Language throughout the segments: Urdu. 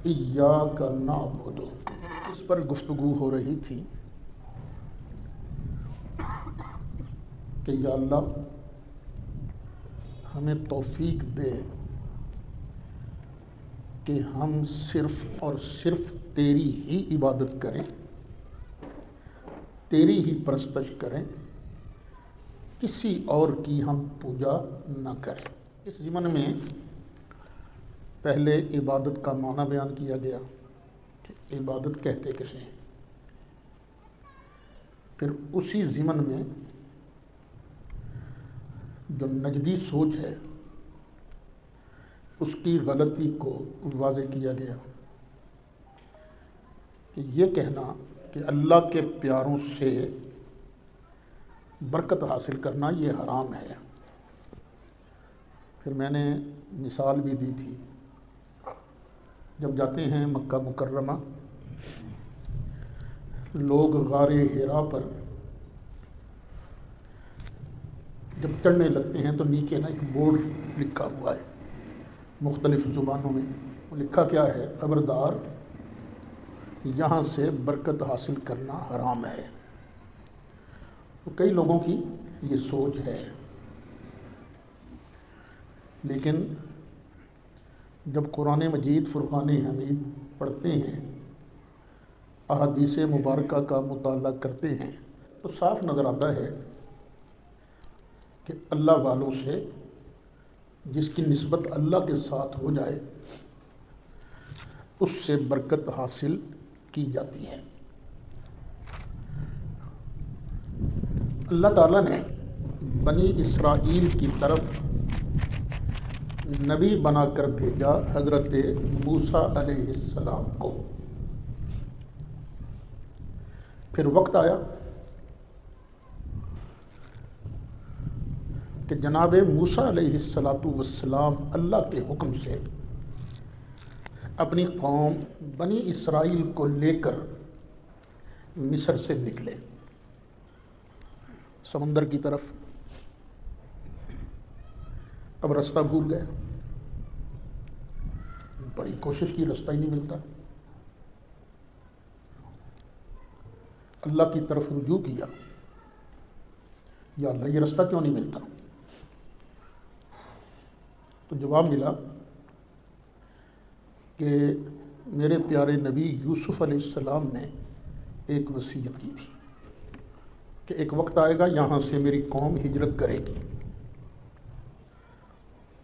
ایاک نعبد، اس پر گفتگو ہو رہی تھی کہ یا اللہ ہمیں توفیق دے کہ ہم صرف اور صرف تیری ہی عبادت کریں، تیری ہی پرستش کریں، کسی اور کی ہم پوجا نہ کریں۔ اس ضمن میں پہلے عبادت کا معنی بیان کیا گیا کہ عبادت کہتے کسے ہیں، پھر اسی ضمن میں جو نجدی سوچ ہے اس کی غلطی کو واضح کیا گیا کہ یہ کہنا کہ اللہ کے پیاروں سے برکت حاصل کرنا یہ حرام ہے۔ پھر میں نے مثال بھی دی تھی، جب جاتے ہیں مکہ مکرمہ لوگ غار حرا پر جب چڑھنے لگتے ہیں تو نیچے نا ایک بورڈ لکھا ہوا ہے مختلف زبانوں میں، وہ لکھا کیا ہے؟ خبردار یہاں سے برکت حاصل کرنا حرام ہے۔ تو کئی لوگوں کی یہ سوچ ہے، لیکن جب قرآن مجید فرقان حمید پڑھتے ہیں، احادیث مبارکہ کا مطالعہ کرتے ہیں تو صاف نظر آتا ہے کہ اللہ والوں سے جس کی نسبت اللہ کے ساتھ ہو جائے اس سے برکت حاصل کی جاتی ہے۔ اللہ تعالیٰ نے بنی اسرائیل کی طرف نبی بنا کر بھیجا حضرت موسیٰ علیہ السلام کو۔ پھر وقت آیا کہ جناب موسیٰ علیہ السلام اللہ کے حکم سے اپنی قوم بنی اسرائیل کو لے کر مصر سے نکلے سمندر کی طرف۔ اب رستہ بھول گئے، بڑی کوشش کی، رستہ ہی نہیں ملتا۔ اللہ کی طرف رجوع کیا، یا اللہ یہ رستہ کیوں نہیں ملتا؟ تو جواب ملا کہ میرے پیارے نبی یوسف علیہ السلام نے ایک وصیت کی تھی کہ ایک وقت آئے گا یہاں سے میری قوم ہجرت کرے گی،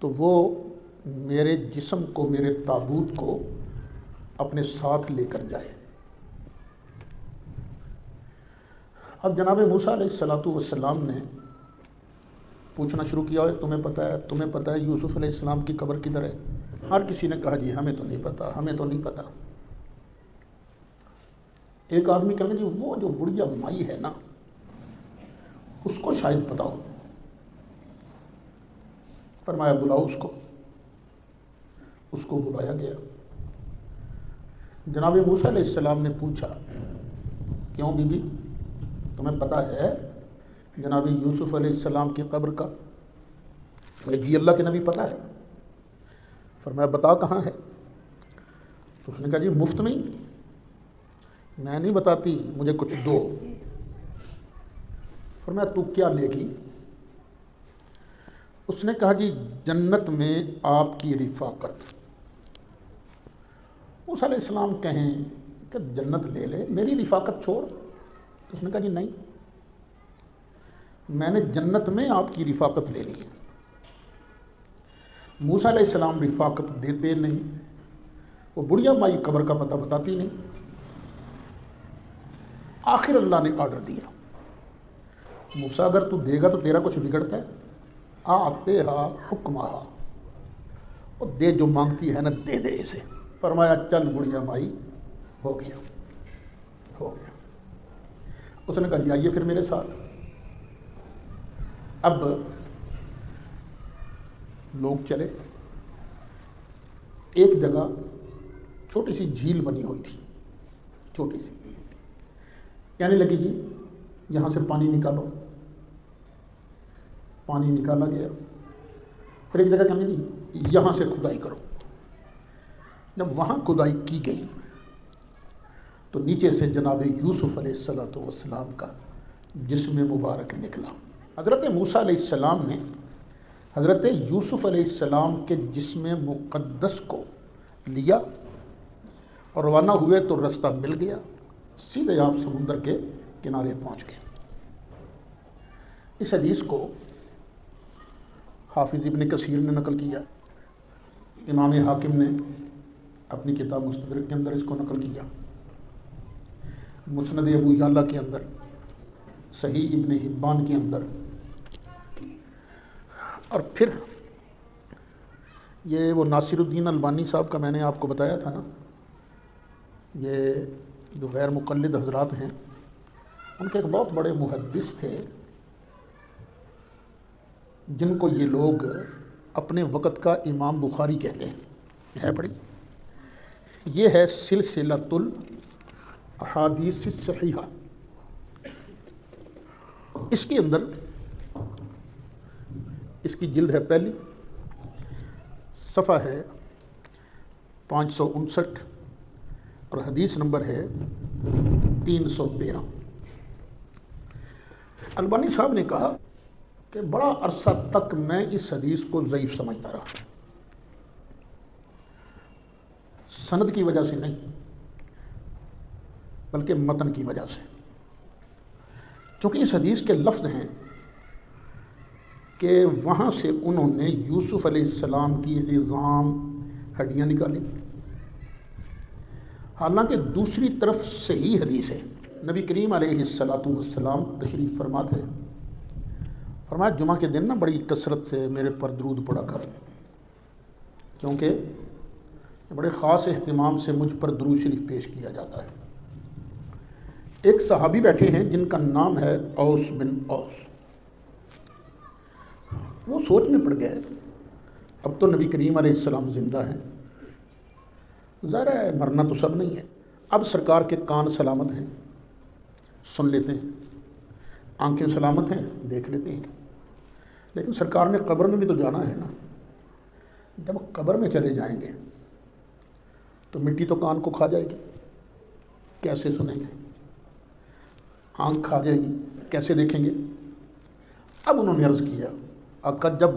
تو وہ میرے جسم کو، میرے تابوت کو اپنے ساتھ لے کر جائے۔ اب جناب موسیٰ علیہ السلام نے پوچھنا شروع کیا، تمہیں پتہ ہے یوسف علیہ السلام کی قبر کدھر ہے؟ ہر کسی نے کہا جی ہمیں تو نہیں پتہ، ہمیں تو نہیں پتہ۔ ایک آدمی کہنے جی وہ جو بڑھیا مائی ہے نا اس کو شاید پتہ ہو۔ فرمایا بلاؤ اس کو بلایا گیا۔ جناب موسیٰ علیہ السلام نے پوچھا کیوں بی بی تمہیں پتہ ہے جناب یوسف علیہ السلام کی قبر کا؟ جی اللہ کے نبی پتہ ہے۔ فرمایا بتا کہاں ہے؟ تو اس نے کہا جی مفت میں میں نہیں بتاتی، مجھے کچھ دو۔ فرمایا تو کیا لے گی؟ اس نے کہا جی جنت میں آپ کی رفاقت۔ موسیٰ علیہ السلام کہیں کہ جنت لے لے، میری رفاقت چھوڑ۔ اس نے کہا جی نہیں، میں نے جنت میں آپ کی رفاقت لے لی ہے۔ موسیٰ علیہ السلام رفاقت دیتے نہیں، وہ بڑھیا مائی قبر کا پتہ بتاتی نہیں۔ آخر اللہ نے آرڈر دیا، موسیٰ اگر تو دے گا تو تیرا کچھ بگڑتا ہے؟ آتے ہا حکمہ، وہ دے جو مانگتی ہے نا دے دے اسے۔ فرمایا چل بڑھیا مائی، ہو گیا۔ اس نے کہا جی آئیے پھر میرے ساتھ۔ اب لوگ چلے، ایک جگہ چھوٹی سی جھیل بنی ہوئی تھی، چھوٹی سی، کہنے لگی جی یہاں سے پانی نکالو۔ پانی نکالا گیا، پھر ایک جگہ کہنے لگی یہاں سے کھدائی کرو۔ جب وہاں کھدائی کی گئی تو نیچے سے جناب یوسف علیہ السلام کا جسم مبارک نکلا۔ حضرت موسیٰ علیہ السلام نے حضرت یوسف علیہ السلام کے جسم مقدس کو لیا اور روانہ ہوئے تو رستہ مل گیا، سیدھے آپ سمندر کے کنارے پہنچ گئے۔ اس حدیث کو حافظ ابن کثیر نے نقل کیا، امام حاکم نے اپنی کتاب مستدرک کے اندر اس کو نقل کیا، مسند ابو یعلا کے اندر، صحیح ابن حبان کے اندر، اور پھر یہ وہ ناصر الدین البانی صاحب کا میں نے آپ کو بتایا تھا نا، یہ جو غیر مقلد حضرات ہیں، ان کے ایک بہت بڑے محدث تھے جن کو یہ لوگ اپنے وقت کا امام بخاری کہتے ہیں، ہے پڑھی، یہ ہے سلسلۃ الاحادیث الصحیحہ۔ اس کے اندر اس کی جلد ہے پہلی، صفحہ ہے 559 اور حدیث نمبر ہے 313۔ البانی صاحب نے کہا کہ بڑا عرصہ تک میں اس حدیث کو ضعیف سمجھتا رہا، سند کی وجہ سے نہیں بلکہ متن کی وجہ سے، کیونکہ اس حدیث کے لفظ ہیں کہ وہاں سے انہوں نے یوسف علیہ السلام کی عظام ہڈیاں نکالی، حالانکہ دوسری طرف صحیح حدیث ہے، نبی کریم علیہ السلام تشریف فرما تھے، فرمایا جمعہ کے دن نا بڑی کثرت سے میرے پر درود پڑا کر، کیونکہ بڑے خاص اہتمام سے مجھ پر درود شریف پیش کیا جاتا ہے۔ ایک صحابی بیٹھے ہیں جن کا نام ہے اوس بن اوس، وہ سوچ میں پڑ گئے، اب تو نبی کریم علیہ السلام زندہ ہیں، ظاہر ہے مرنا تو سب نہیں ہے، اب سرکار کے کان سلامت ہیں، سن لیتے ہیں، آنکھیں سلامت ہیں، دیکھ لیتے ہیں، لیکن سرکار نے قبر میں بھی تو جانا ہے نا، جب قبر میں چلے جائیں گے تو مٹی تو کان کو کھا جائے گی، کیسے سنیں گے، آنکھ کھا جائے گی، کیسے دیکھیں گے۔ اب انہوں نے عرض کیا آقا جب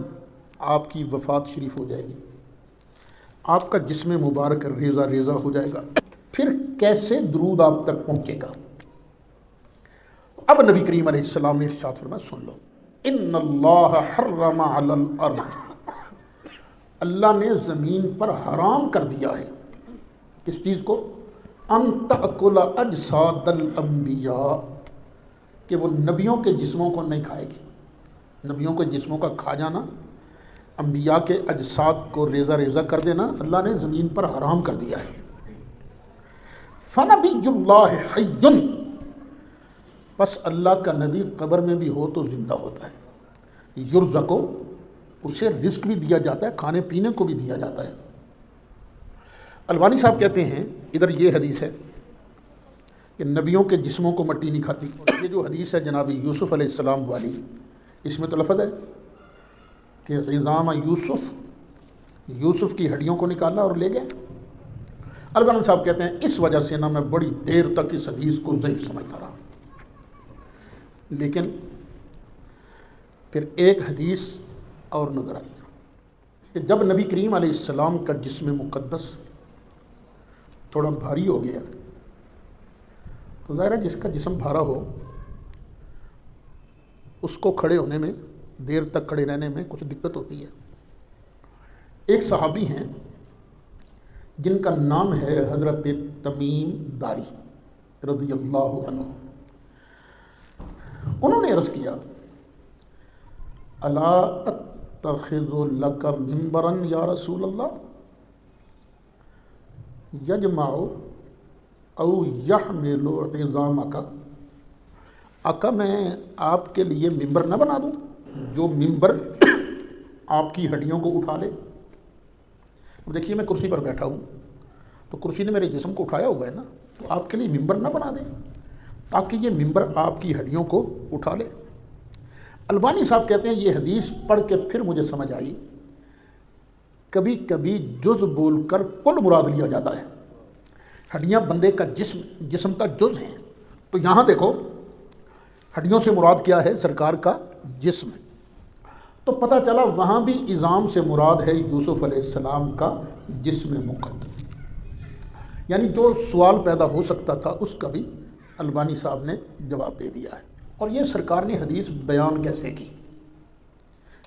آپ کی وفات شریف ہو جائے گی، آپ کا جسم مبارک ریزہ ریزہ ہو جائے گا، پھر کیسے درود آپ تک پہنچے گا۔ اب نبی کریم علیہ السلام نے ارشاد فرمایا سن لو، ان اللہ حرم علی الارض، اللہ نے زمین پر حرام کر دیا ہے کس چیز کو، ان تأکل اجساد الانبیاء، کہ وہ نبیوں کے جسموں کو نہیں کھائے گی، نبیوں کے جسموں کا کھا جانا، انبیاء کے اجساد کو ریزہ ریزہ کر دینا اللہ نے زمین پر حرام کر دیا ہے۔ فنبی اللہ حی، بس اللہ کا نبی قبر میں بھی ہو تو زندہ ہوتا ہے، یرزقو، اسے رزق بھی دیا جاتا ہے، کھانے پینے کو بھی دیا جاتا ہے۔ البانی صاحب کہتے ہیں ادھر یہ حدیث ہے کہ نبیوں کے جسموں کو مٹی نہیں کھاتی، یہ جو حدیث ہے جناب یوسف علیہ السلام والی، اس میں تو لفظ ہے کہ عظام یوسف کی ہڈیوں کو نکالا اور لے گئے۔ البانی صاحب کہتے ہیں اس وجہ سے نا میں بڑی دیر تک اس حدیث کو ضعیف سمجھتا رہا، لیکن پھر ایک حدیث اور نظر آئی کہ جب نبی کریم علیہ السلام کا جسم مقدس تھوڑا بھاری ہو گیا، تو ظاہر ہے جس کا جسم بھارا ہو اس کو کھڑے ہونے میں، دیر تک کھڑے رہنے میں کچھ دقت ہوتی ہے۔ ایک صحابی ہیں جن کا نام ہے حضرت تمیم داری رضی اللہ عنہ، انہوں نے عرض کیا الا اتخذ لک منبرا یا رسول اللہ یجمع او یحمل عظامک، آقا میں آپ کے لیے ممبر نہ بنا دوں جو ممبر آپ کی ہڈیوں کو اٹھا لے۔ اب دیکھیے میں کرسی پر بیٹھا ہوں تو کرسی نے میرے جسم کو اٹھایا ہوا ہے نا، تو آپ کے لیے ممبر نہ بنا دیں تاکہ یہ ممبر آپ کی ہڈیوں کو اٹھا لے۔ البانی صاحب کہتے ہیں یہ حدیث پڑھ کے پھر مجھے سمجھ آئی کبھی کبھی جز بول کر کل مراد لیا جاتا ہے۔ ہڈیاں بندے کا جسم کا جز ہیں، تو یہاں دیکھو ہڈیوں سے مراد کیا ہے؟ سرکار کا جسم۔ تو پتہ چلا وہاں بھی عظام سے مراد ہے یوسف علیہ السلام کا جسم مقدس، یعنی جو سوال پیدا ہو سکتا تھا اس کا بھی البانی صاحب نے جواب دے دیا ہے۔ اور یہ سرکار نے حدیث بیان کیسے کی،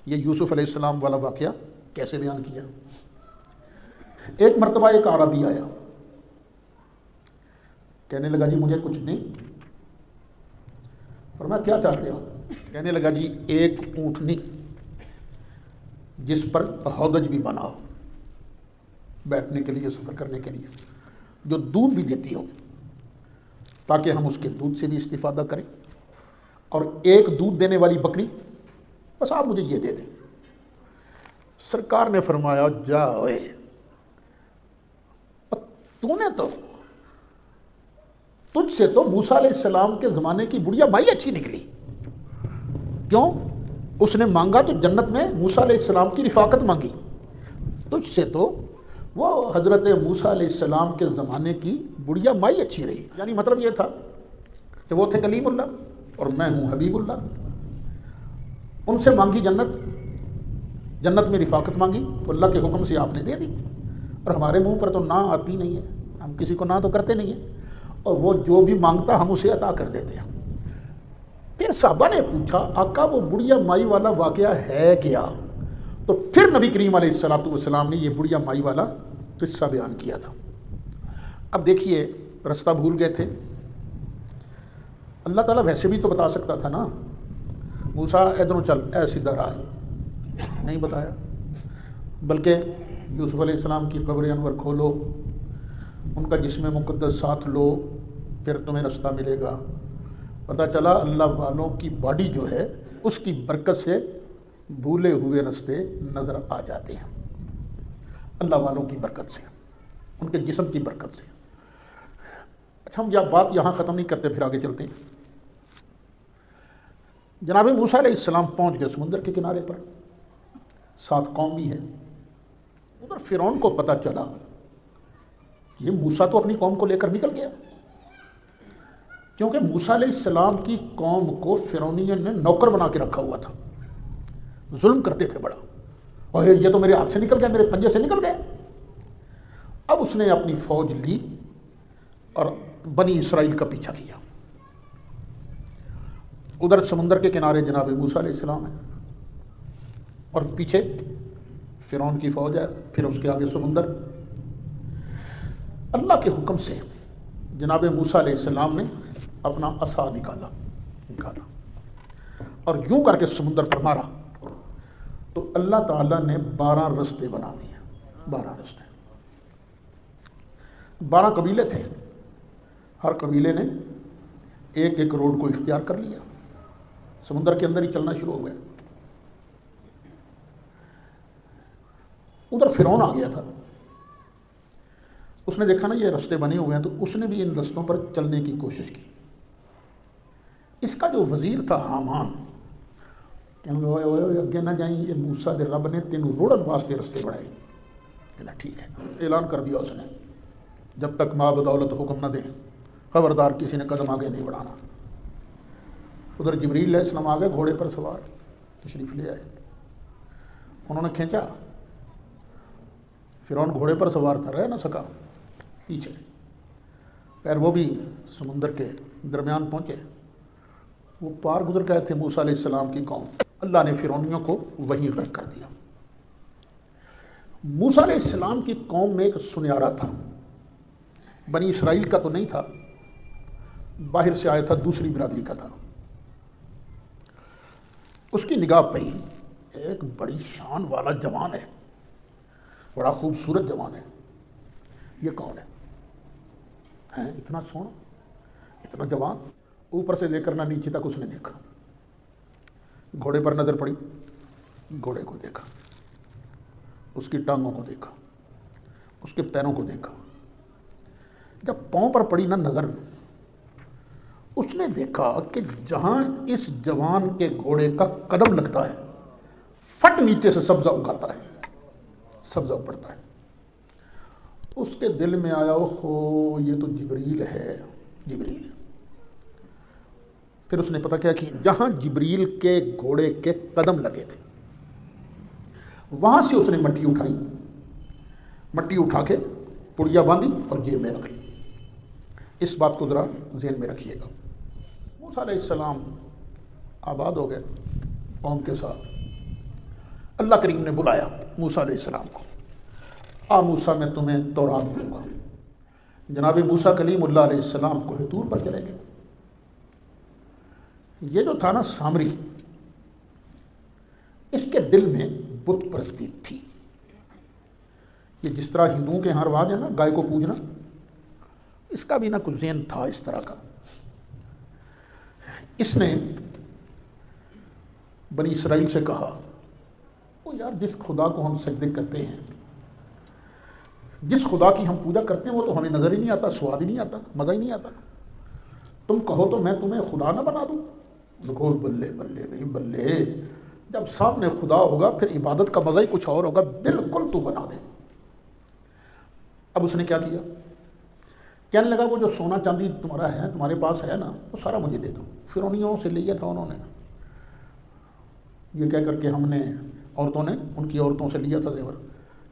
یہ یوسف علیہ السلام والا واقعہ کیسے بیان کیا؟ ایک مرتبہ ایک عربی آیا، کہنے لگا جی مجھے کچھ دیں۔ فرمایا کیا چاہتے ہو؟ کہنے لگا جی ایک اونٹنی جس پر ہودج بھی بنا ہو، بیٹھنے کے لیے، سفر کرنے کے لیے، جو دودھ بھی دیتی ہو تاکہ ہم اس کے دودھ سے بھی استفادہ کریں، اور ایک دودھ دینے والی بکری، بس آپ مجھے یہ دے دیں۔ سرکار نے فرمایا جا اوئے، تو نے تو تجھ سے تو موسیٰ علیہ السلام کے زمانے کی بڑھیا مائی اچھی نکلی۔ کیوں؟ اس نے مانگا تو جنت میں موسیٰ علیہ السلام کی رفاقت مانگی، تجھ سے تو وہ حضرت موسیٰ علیہ السلام کے زمانے کی بڑھیا مائی اچھی رہی۔ یعنی مطلب یہ تھا کہ وہ تھے کلیم اللہ اور میں ہوں حبیب اللہ، ان سے مانگی جنت، جنت میں رفاقت مانگی تو اللہ کے حکم سے آپ نے دے دی، اور ہمارے منہ پر تو نہ آتی نہیں ہے، ہم کسی کو نہ تو کرتے نہیں ہیں، اور وہ جو بھی مانگتا ہم اسے عطا کر دیتے ہیں۔ پھر صحابہ نے پوچھا آقا وہ بڑھیا مائی والا واقعہ ہے کیا؟ تو پھر نبی کریم علیہ السلام نے یہ بڑھیا مائی والا قصہ بیان کیا تھا۔ اب دیکھیے رستہ بھول گئے تھے، اللہ تعالیٰ ویسے بھی تو بتا سکتا تھا نا، موسیٰ ادھر چل، اے سیدھا راہ، نہیں بتایا، بلکہ یوسف علیہ السلام کی قبر انور کھولو، ان کا جسم مقدس ساتھ لو، پھر تمہیں رستہ ملے گا۔ پتہ چلا اللہ والوں کی باڈی جو ہے اس کی برکت سے بھولے ہوئے رستے نظر آ جاتے ہیں، اللہ والوں کی برکت سے، ان کے جسم کی برکت سے۔ اچھا ہم یہ بات یہاں ختم نہیں کرتے، پھر آگے چلتے ہیں۔ جناب موسیٰ علیہ السلام پہنچ گئے سمندر کے کنارے پر، ساتھ قوم بھی ہے۔ ادھر فرعون کو پتہ چلا یہ موسیٰ تو اپنی قوم کو لے کر نکل گیا، کیونکہ موسیٰ علیہ السلام کی قوم کو فرعونیت نے نوکر بنا کے رکھا ہوا تھا، ظلم کرتے تھے بڑا، اور یہ تو میرے ہاتھ سے نکل گیا، میرے پنجے سے نکل گئے۔ اب اس نے اپنی فوج لی اور بنی اسرائیل کا پیچھا کیا۔ ادھر سمندر کے کنارے جناب موسیٰ علیہ السلام ہے، اور پیچھے فرعون کی فوج ہے، پھر اس کے آگے سمندر۔ اللہ کے حکم سے جناب موسیٰ علیہ السلام نے اپنا عصا نکالا اور یوں کر کے سمندر پر مارا، تو اللہ تعالیٰ نے 12 رستے بنا دیے، 12 رستے، 12 قبیلے تھے، ہر قبیلے نے ایک ایک روڈ کو اختیار کر لیا، سمندر کے اندر ہی چلنا شروع ہو گیا۔ ادھر فرعون آ گیا تھا، اس نے دیکھا نا یہ رستے بنے ہوئے ہیں، تو اس نے بھی ان رستوں پر چلنے کی کوشش کی۔ اس کا جو وزیر تھا حامان، کہنے لگا اوئے اگے نہ جائیں، یہ موسیٰ دے رب نے تینوں روڑن واسطے رستے بڑھائے۔ کہنا ٹھیک ہے، اعلان کر دیا اس نے، جب تک ماں بدولت حکم نہ دے خبردار کسی نے قدم آگے نہیں بڑھانا۔ ادھر جبریل علیہ السلام آگے گھوڑے پر سوار تشریف لے آئے، انہوں نے کھینچا، فرعون گھوڑے پر سوار تھا، رہ نہ سکا پیچھے، پیر وہ بھی سمندر کے درمیان پہنچے، وہ پار گزر گئے تھے موسیٰ علیہ السلام کی قوم۔ اللہ نے فرعونیوں کو وہیں غرق کر دیا۔ موسیٰ علیہ السلام کی قوم میں ایک سنیارا تھا، بنی اسرائیل کا تو نہیں تھا، باہر سے آیا تھا، دوسری برادری کا تھا۔ اس کی نگاہ پہ ایک بڑی شان والا جوان ہے، بڑا خوبصورت جوان ہے، یہ کون ہے؟ اتنا سونا، اتنا جوان، اوپر سے لے کر نہ نیچے تک اس نے دیکھا، گھوڑے پر نظر پڑی، گھوڑے کو دیکھا، اس کی ٹانگوں کو دیکھا، اس کے پیروں کو دیکھا، جب پاؤں پر پڑی نہ نظر، اس نے دیکھا کہ جہاں اس جوان کے گھوڑے کا قدم لگتا ہے، فٹ نیچے سے سبزہ اگاتا ہے، سبزہ پڑتا ہے. اس کے دل میں آیا اوہو یہ تو جبریل ہے. جبریل. پھر اس نے پتہ کیا کہ جہاں جبریل کے گھوڑے کے قدم لگے تھے وہاں سے اس نے مٹی اٹھائی. مٹی اٹھا کے پڑیا باندھی اور جیب میں رکھ لی. اس بات کو ذرا ذہن میں رکھیے گا. موسیٰ علیہ السلام آباد ہو گئے قوم کے ساتھ. اللہ کریم نے بلایا موسیٰ علیہ السلام کو. آ موسیٰ میں تمہیں تورات دوں گا. جناب موسیٰ کلیم اللہ علیہ السلام کوہ طور پر چلے گئے. یہ جو تھا نا سامری، اس کے دل میں بت پرستی تھی. یہ جس طرح ہندوؤں کے یہاں رواج ہے نا گائے کو پوجنا، اس کا بھی نہ کچھ ذہن تھا اس طرح کا. اس نے بنی اسرائیل سے کہا وہ یار جس خدا کو ہم سجدے کرتے ہیں، جس خدا کی ہم پوجا کرتے ہیں وہ تو ہمیں نظر ہی نہیں آتا، سواد ہی نہیں آتا، مزہ ہی نہیں آتا. تم کہو تو میں تمہیں خدا نہ بنا دوں. دیکھو بلے بلے بھائی بلے، جب سامنے خدا ہوگا پھر عبادت کا مزہ ہی کچھ اور ہوگا. بالکل تو بنا دے. اب اس نے کیا کیا؟ کہنے لگا وہ جو سونا چاندی تمہارا ہے، تمہارے پاس ہے نا، وہ سارا مجھے دے دو. فرعونیوں سے لیا تھا انہوں نے، یہ کہہ کر کے ہم نے عورتوں نے ان کی عورتوں سے لیا تھا زیور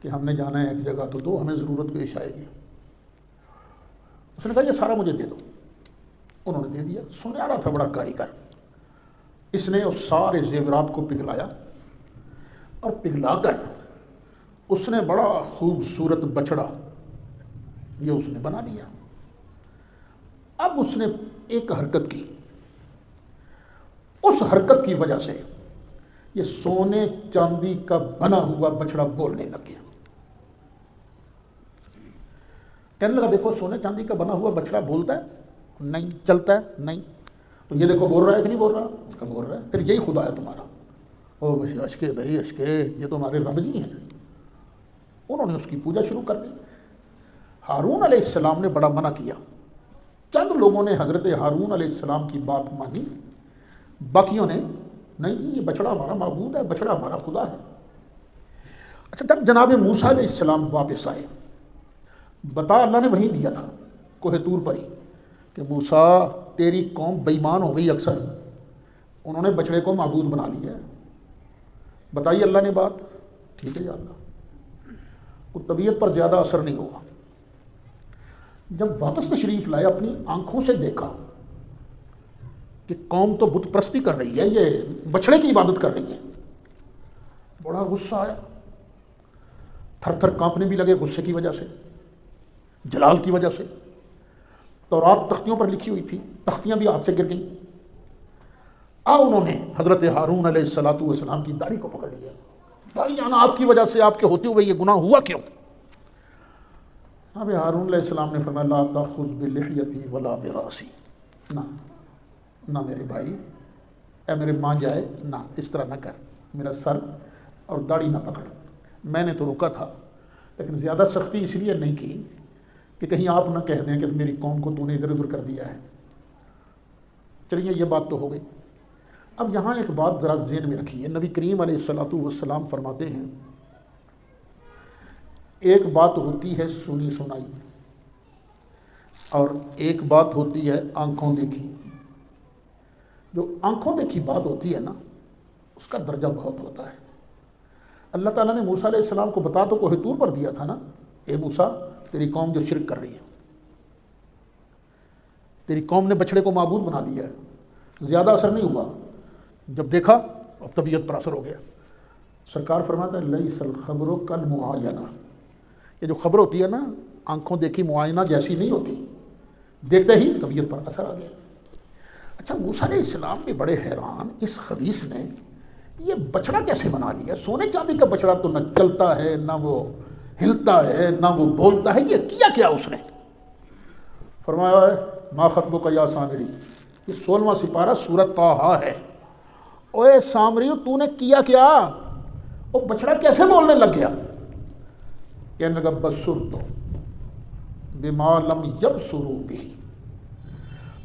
کہ ہم نے جانا ہے ایک جگہ تو دو، ہمیں ضرورت پیش آئے گی. اس نے کہا یہ سارا مجھے دے دو. انہوں نے دے دیا. سنیارا تھا بڑا کاریگر. اس نے اس سارے زیورات کو پگھلایا اور پگھلا کر اس نے بڑا خوبصورت بچڑا یہ اس نے بنا لیا. اب اس نے ایک حرکت کی. اس حرکت کی وجہ سے یہ سونے چاندی کا بنا ہوا بچڑا بولنے لگ گیا. کہنے لگا دیکھو سونے چاندی کا بنا ہوا بچڑا بولتا ہے نہیں، چلتا ہے نہیں، تو یہ دیکھو بول رہا ہے کہ نہیں بول رہا؟ کہ بول رہا ہے. پھر یہی خدا ہے تمہارا. او بھائی اشکے، بھائی اشکے، یہ تو ہمارے رب جی ہیں. انہوں نے اس کی پوجا شروع کر دی. ہارون علیہ السلام نے بڑا منع کیا. چند لوگوں نے حضرت ہارون علیہ السلام کی بات مانی، باقیوں نے نہیں، یہ بچڑا ہمارا معبود ہے، بچڑا ہمارا خدا ہے. اچھا تب جناب موسیٰ علیہ السلام واپس آئے. بتا اللہ نے وہیں دیا تھا کوہ طور پر ہی کہ موسیٰ تیری قوم بے ایمان ہو گئی. اکثر انہوں نے بچڑے کو معبود بنا لیا ہے. بتائی اللہ نے بات. ٹھیک ہے یا اللہ. وہ طبیعت پر زیادہ اثر نہیں ہوا. جب واپس تشریف لائے اپنی آنکھوں سے دیکھا کہ قوم تو بت پرستی کر رہی ہے، یہ بچڑے کی عبادت کر رہی ہے، بڑا غصہ آیا. تھر تھر کانپنے بھی لگے غصے کی وجہ سے، جلال کی وجہ سے. تورات تختیوں پر لکھی ہوئی تھی، تختیاں بھی ہاتھ سے گر گئیں. انہوں نے حضرت ہارون علیہ السلام کی داڑھی کو پکڑ لیا. بھائی جانا آپ کی وجہ سے، آپ کے ہوتے ہوئے یہ گناہ ہوا کیوں؟ اب ہارون علیہ السلام نے فرمایا لا تاخذ بلحیتی ولا براسی. نہ میرے بھائی، اے میرے ماں جائے نہ، اس طرح نہ کر، میرا سر اور داڑھی نہ پکڑ. میں نے تو روکا تھا لیکن زیادہ سختی اس لیے نہیں کی کہ کہیں آپ نہ کہہ دیں کہ میری قوم کو تو نے ادھر ادھر کر دیا ہے. چلیے یہ بات تو ہو گئی. اب یہاں ایک بات ذرا ذہن میں رکھیے. نبی کریم علیہ السلام فرماتے ہیں ایک بات ہوتی ہے سنی سنائی اور ایک بات ہوتی ہے آنکھوں دیکھی. جو آنکھوں دیکھی بات ہوتی ہے نا، اس کا درجہ بہت ہوتا ہے. اللہ تعالیٰ نے موسیٰ علیہ السلام کو بتا تو کوہ طور پر دیا تھا نا، اے موسیٰ تیری قوم جو شرک کر رہی ہے، تیری قوم نے بچڑے کو معبود بنا لیا ہے. زیادہ اثر نہیں ہوا. جب دیکھا اب طبیعت پر اثر ہو گیا. سرکار فرماتا ہے لیس الخبر کالمعاینہ. یہ جو خبر ہوتی ہے نا آنکھوں دیکھی معائنہ جیسی نہیں ہوتی. دیکھتے ہی طبیعت پر اثر آ گیا. اچھا موسیٰ علیہ السلام بھی بڑے حیران، اس خبیث نے یہ بچڑا کیسے بنا لیا؟ سونے چاندی کا بچڑا تو نہ چلتا ہے، نہ وہ ہلتا ہے، نہ وہ بولتا ہے. یہ کیا اس نے؟ فرمایا ما خطبک یا سامری. یہ 16واں سپارہ سورۃ طٰہٰ ہے. اوے سامری تو نے کیا؟ وہ بچڑا کیسے بولنے لگ گیا؟ کہنے لگا بصرت بما لم یبصروا به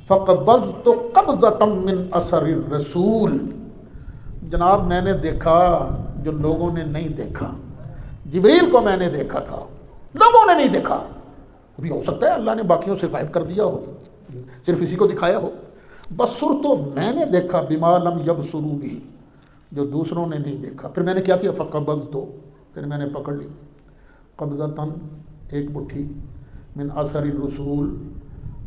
فقبضت قبضۃ من اثر الرسول. جناب میں نے دیکھا جو لوگوں نے نہیں دیکھا، جبریل کو میں نے دیکھا تھا، لوگوں نے نہیں دیکھا. ابھی ہو سکتا ہے اللہ نے باقیوں سے غائب کر دیا ہو، صرف اسی کو دکھایا ہو. بصر تو میں نے دیکھا بما لم یبصروا بھی، جو دوسروں نے نہیں دیکھا. پھر میں نے کیا کیا؟ فقبضت، پھر میں نے پکڑ لی. قبضتاً، ایک مٹھی، من اثر الرسول،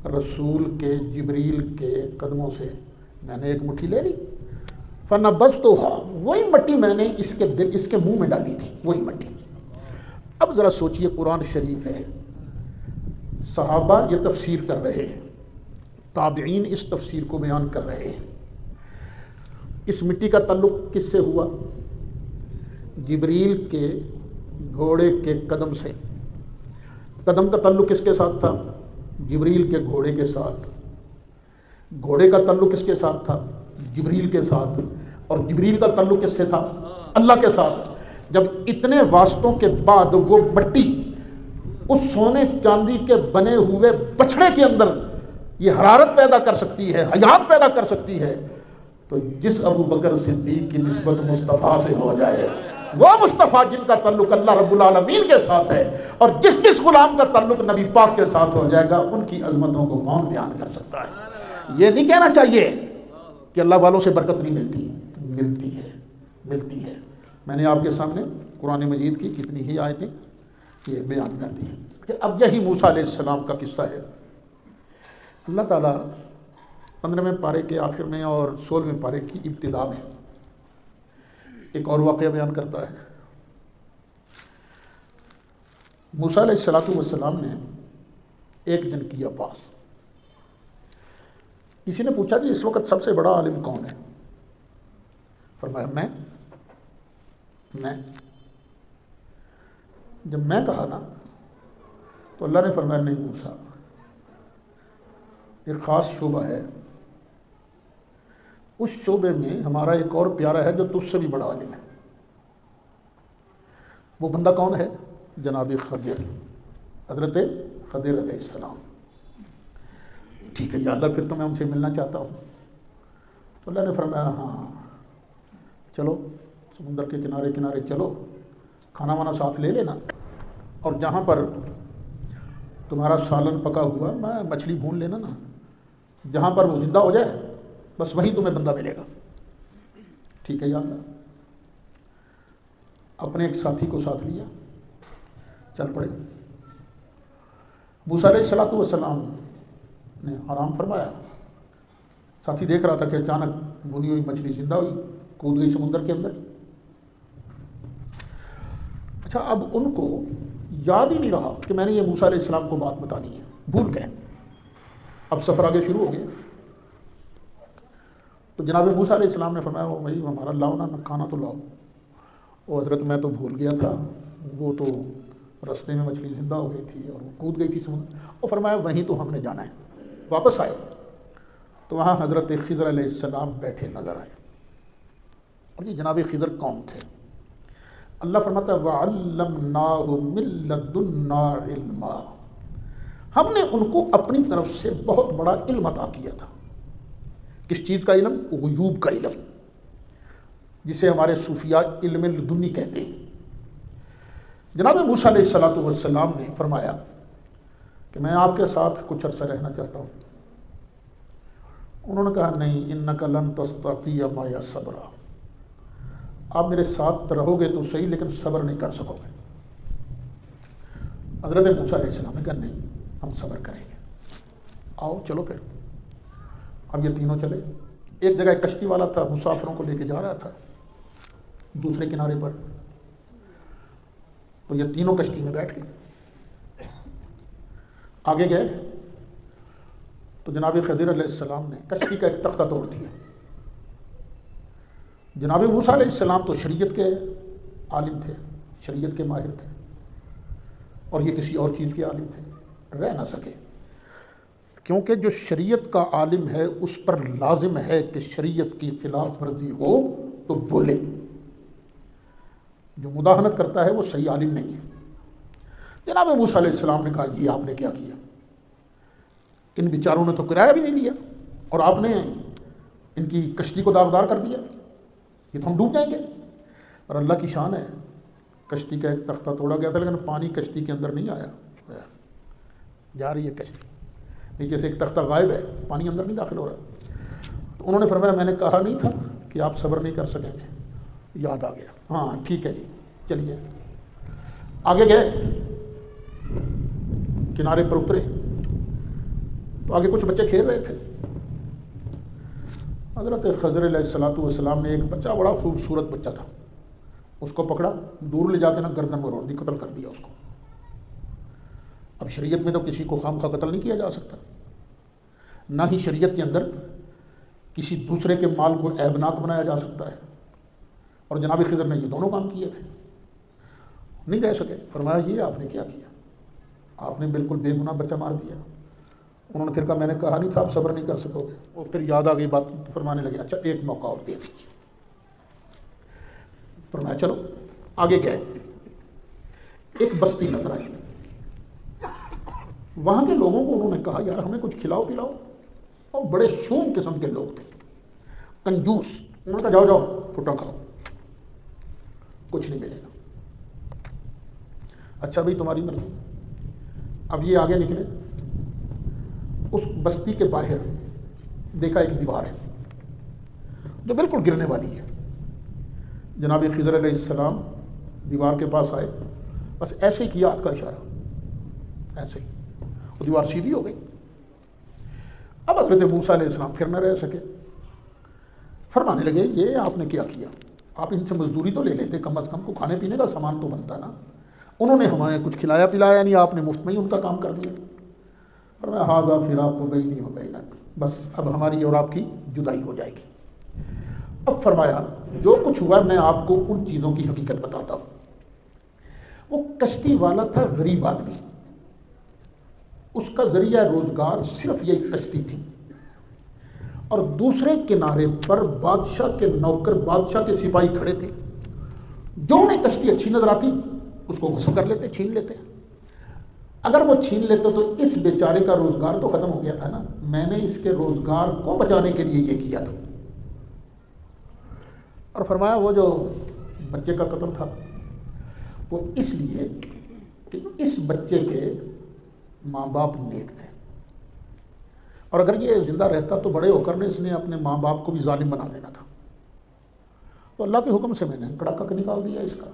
رسول کے جبریل کے قدموں سے میں نے ایک مٹھی لے لی. فنبذتها، وہی مٹی میں نے اس کے منہ میں ڈالی تھی، وہی مٹی. اب ذرا سوچئے، قرآن شریف ہے، صحابہ یہ تفسیر کر رہے ہیں، تابعین اس تفسیر کو بیان کر رہے ہیں. اس مٹی کا تعلق کس سے ہوا؟ جبریل کے گھوڑے کے قدم سے. قدم کا تعلق کس کے ساتھ تھا؟ جبریل کے گھوڑے کے ساتھ. گھوڑے کا تعلق کس کے ساتھ تھا؟ جبریل کے ساتھ. اور جبریل کا تعلق کس سے تھا؟ اللہ کے ساتھ. جب اتنے واسطوں کے بعد وہ مٹی اس سونے چاندی کے بنے ہوئے بچھڑے کے اندر یہ حرارت پیدا کر سکتی ہے، حیات پیدا کر سکتی ہے، تو جس ابو بکر صدیق کی نسبت مصطفیٰ سے ہو جائے، وہ مصطفیٰ جن کا تعلق اللہ رب العالمین کے ساتھ ہے، اور جس غلام کا تعلق نبی پاک کے ساتھ ہو جائے گا، ان کی عظمتوں کو کون بیان کر سکتا ہے؟ یہ نہیں کہنا چاہیے کہ اللہ والوں سے برکت نہیں ملتی. ملتی ہے، ملتی ہے. میں نے آپ کے سامنے قرآن مجید کی کتنی ہی آیتیں یہ بیان کر دی ہیں کہ اب یہی موسیٰ علیہ السلام کا قصہ ہے. اللہ تعالیٰ 15ویں پارے کے آخر میں اور 16ویں پارے کی ابتدا میں ایک اور واقعہ بیان کرتا ہے. موسیٰ علیہ السلام نے ایک دن کیا پاس. کسی نے پوچھا کہ اس وقت سب سے بڑا عالم کون ہے؟ فرمایا میں. جب میں کہا نا تو اللہ نے فرمایا نہیں موسیٰ، ایک خاص شعبہ ہے، اس شعبے میں ہمارا ایک اور پیارا ہے جو تجھ سے بھی بڑا عالم ہے. وہ بندہ کون ہے؟ جناب خضر، حضرت خضر علیہ السلام. ٹھیک ہے یا اللہ، پھر تو میں ان سے ملنا چاہتا ہوں. تو اللہ نے فرمایا ہاں چلو، سمندر کے کنارے کنارے چلو، کھانا وانا ساتھ لے لینا، اور جہاں پر تمہارا سالن پکا ہوا میں مچھلی بھون لینا نا، جہاں پر وہ زندہ ہو جائے بس وہیں تمہیں بندہ ملے گا. ٹھیک ہے یا اللہ. اپنے ایک ساتھی کو ساتھ لیا، چل پڑے. موسیٰ علیہ السلام نے آرام فرمایا. ساتھی دیکھ رہا تھا کہ اچانک بھونی ہوئی مچھلی زندہ ہوئی، کود گئی سمندر کے اندر. اچھا، اب ان کو یاد ہی نہیں رہا کہ میں نے یہ موسیٰ علیہ السلام کو بات بتانی ہے، بھول گئے. اب سفر آگے شروع ہو گیا. تو جناب موسیٰ علیہ السلام نے فرمایا وہ بھائی ہمارا لاؤ نا کھانا تو لاؤ. وہ حضرت میں تو بھول گیا تھا، وہ تو رستے میں مچھلی زندہ ہو گئی تھی اور وہ کود گئی تھی سمندر. اور فرمایا وہیں تو ہم نے جانا ہے. واپس آئے تو وہاں حضرت خضر علیہ السلام بیٹھے نظر آئے. اور یہ جناب خضر کون تھے؟ اللہ فرماتا ہے وَعَلَّمْنَاهُ مِن لَّدُنَّا عِلْمًا، ہم نے ان کو اپنی طرف سے بہت بڑا علم عطا کیا تھا. کس چیز کا علم؟ غیوب کا علم، جسے ہمارے صوفیاء علم لدنی کہتے ہیں. جناب موسیٰ علیہ السلام نے فرمایا کہ میں آپ کے ساتھ کچھ عرصہ رہنا چاہتا ہوں. انہوں نے کہا نہیں، انک لن تستطیع معی صبرا، آپ میرے ساتھ رہو گے تو صحیح لیکن صبر نہیں کر سکو گے. حضرت موسیٰ علیہ السلام نے کہا نہیں، ہم صبر کریں گے. آؤ چلو پھر. اب یہ تینوں چلے. ایک جگہ ایک کشتی والا تھا، مسافروں کو لے کے جا رہا تھا دوسرے کنارے پر. تو یہ تینوں کشتی میں بیٹھ گئے. آگے گئے تو جناب خضر علیہ السلام نے کشتی کا ایک تختہ توڑ دیا. جناب موسیٰ علیہ السلام تو شریعت کے عالم تھے، شریعت کے ماہر تھے، اور یہ کسی اور چیز کے عالم تھے. رہ نہ سکے، کیونکہ جو شریعت کا عالم ہے اس پر لازم ہے کہ شریعت کی خلاف ورزی ہو تو بولے. جو مداہنت کرتا ہے وہ صحیح عالم نہیں ہے. جناب موسیٰ علیہ السلام نے کہا یہ آپ نے کیا کیا؟ ان بیچاروں نے تو کرایہ بھی نہیں لیا اور آپ نے ان کی کشتی کو داغدار کر دیا، یہ تو ہم ڈوب جائیں گے. اور اللہ کی شان ہے، کشتی کا ایک تختہ توڑا گیا تھا لیکن پانی کشتی کے اندر نہیں آیا، جا رہی ہے کشتی نیچے سے، ایک تختہ غائب ہے، پانی اندر نہیں داخل ہو رہا۔ تو انہوں نے فرمایا میں نے کہا نہیں تھا کہ آپ صبر نہیں کر سکیں گے، یاد آ گیا، ہاں ٹھیک ہے جی چلیے۔ آگے گئے، کنارے پر اترے تو آگے کچھ بچے کھیل رہے تھے۔ حضرت خضر علیہ السلام نے ایک بچہ، بڑا خوبصورت بچہ تھا، اس کو پکڑا، دور لے جا کے گردن میں روڑ دی، قتل کر دیا اس کو۔ اب شریعت میں تو کسی کو خام خواہ قتل نہیں کیا جا سکتا، نہ ہی شریعت کے اندر کسی دوسرے کے مال کو عیبناک بنایا جا سکتا ہے، اور جناب خضر نے یہ دونوں کام کیے تھے، نہیں رہ سکے۔ فرمایا یہ آپ نے کیا کیا، آپ نے بالکل بے گناہ بچہ مار دیا۔ انہوں نے پھر کہا میں نے کہا نہیں تھا آپ صبر نہیں کر سکو گے۔ اور پھر یاد آ گئی بات، فرمانے لگے اچھا ایک موقع اور دے دیجیے۔ فرمایا چلو آگے گئے، ایک بستی نظر آئی، وہاں کے لوگوں کو انہوں نے کہا یار ہمیں کچھ کھلاؤ پلاؤ، اور بڑے شوم قسم کے لوگ تھے، کنجوس۔ انہوں نے کہا جاؤ جاؤ پھٹا کھاؤ، کچھ نہیں ملے گا۔ اچھا بھائی تمہاری مرضی۔ اب یہ آگے نکلے، اس بستی کے باہر دیکھا ایک دیوار ہے جو بالکل گرنے والی ہے۔ جناب خضر علیہ السلام دیوار کے پاس آئے، بس ایسے ہی کیا ہاتھ کا اشارہ، ایسے ہی وہ دیوار سیدھی ہو گئی۔ اب حضرت موسیٰ علیہ السلام پھر نہ رہ سکے، فرمانے لگے یہ آپ نے کیا کیا، آپ ان سے مزدوری تو لے لیتے، کم از کم کو کھانے پینے کا سامان تو بنتا نا، انہوں نے ہمیں کچھ کھلایا پلایا نہیں، آپ نے مفت میں ہی ان کا کام کر دیا۔ فرمایا ھذا فراق بینی و بینک، بس اب ہماری اور آپ کی جدائی ہو جائے گی۔ اب فرمایا جو کچھ ہوا میں آپ کو ان چیزوں کی حقیقت بتاتا ہوں۔ وہ کشتی والا تھا غریب آدمی، اس کا ذریعہ روزگار صرف یہ کشتی تھی، اور دوسرے کنارے پر بادشاہ کے نوکر، بادشاہ کے سپاہی کھڑے تھے، جو انہیں کشتی اچھی نظر آتی اس کو غصب کر لیتے، چھین لیتے۔ اگر وہ چھین لیتے تو اس بیچارے کا روزگار تو ختم ہو گیا تھا نا، میں نے اس کے روزگار کو بچانے کے لیے یہ کیا تھا۔ اور فرمایا وہ جو بچے کا قتل تھا وہ اس لیے کہ اس بچے کے ماں باپ نیک تھے، اور اگر یہ زندہ رہتا تو بڑے ہو کر نے اس نے اپنے ماں باپ کو بھی ظالم بنا دینا تھا، تو اللہ کے حکم سے میں نے کڑا کک نکال دیا اس کا۔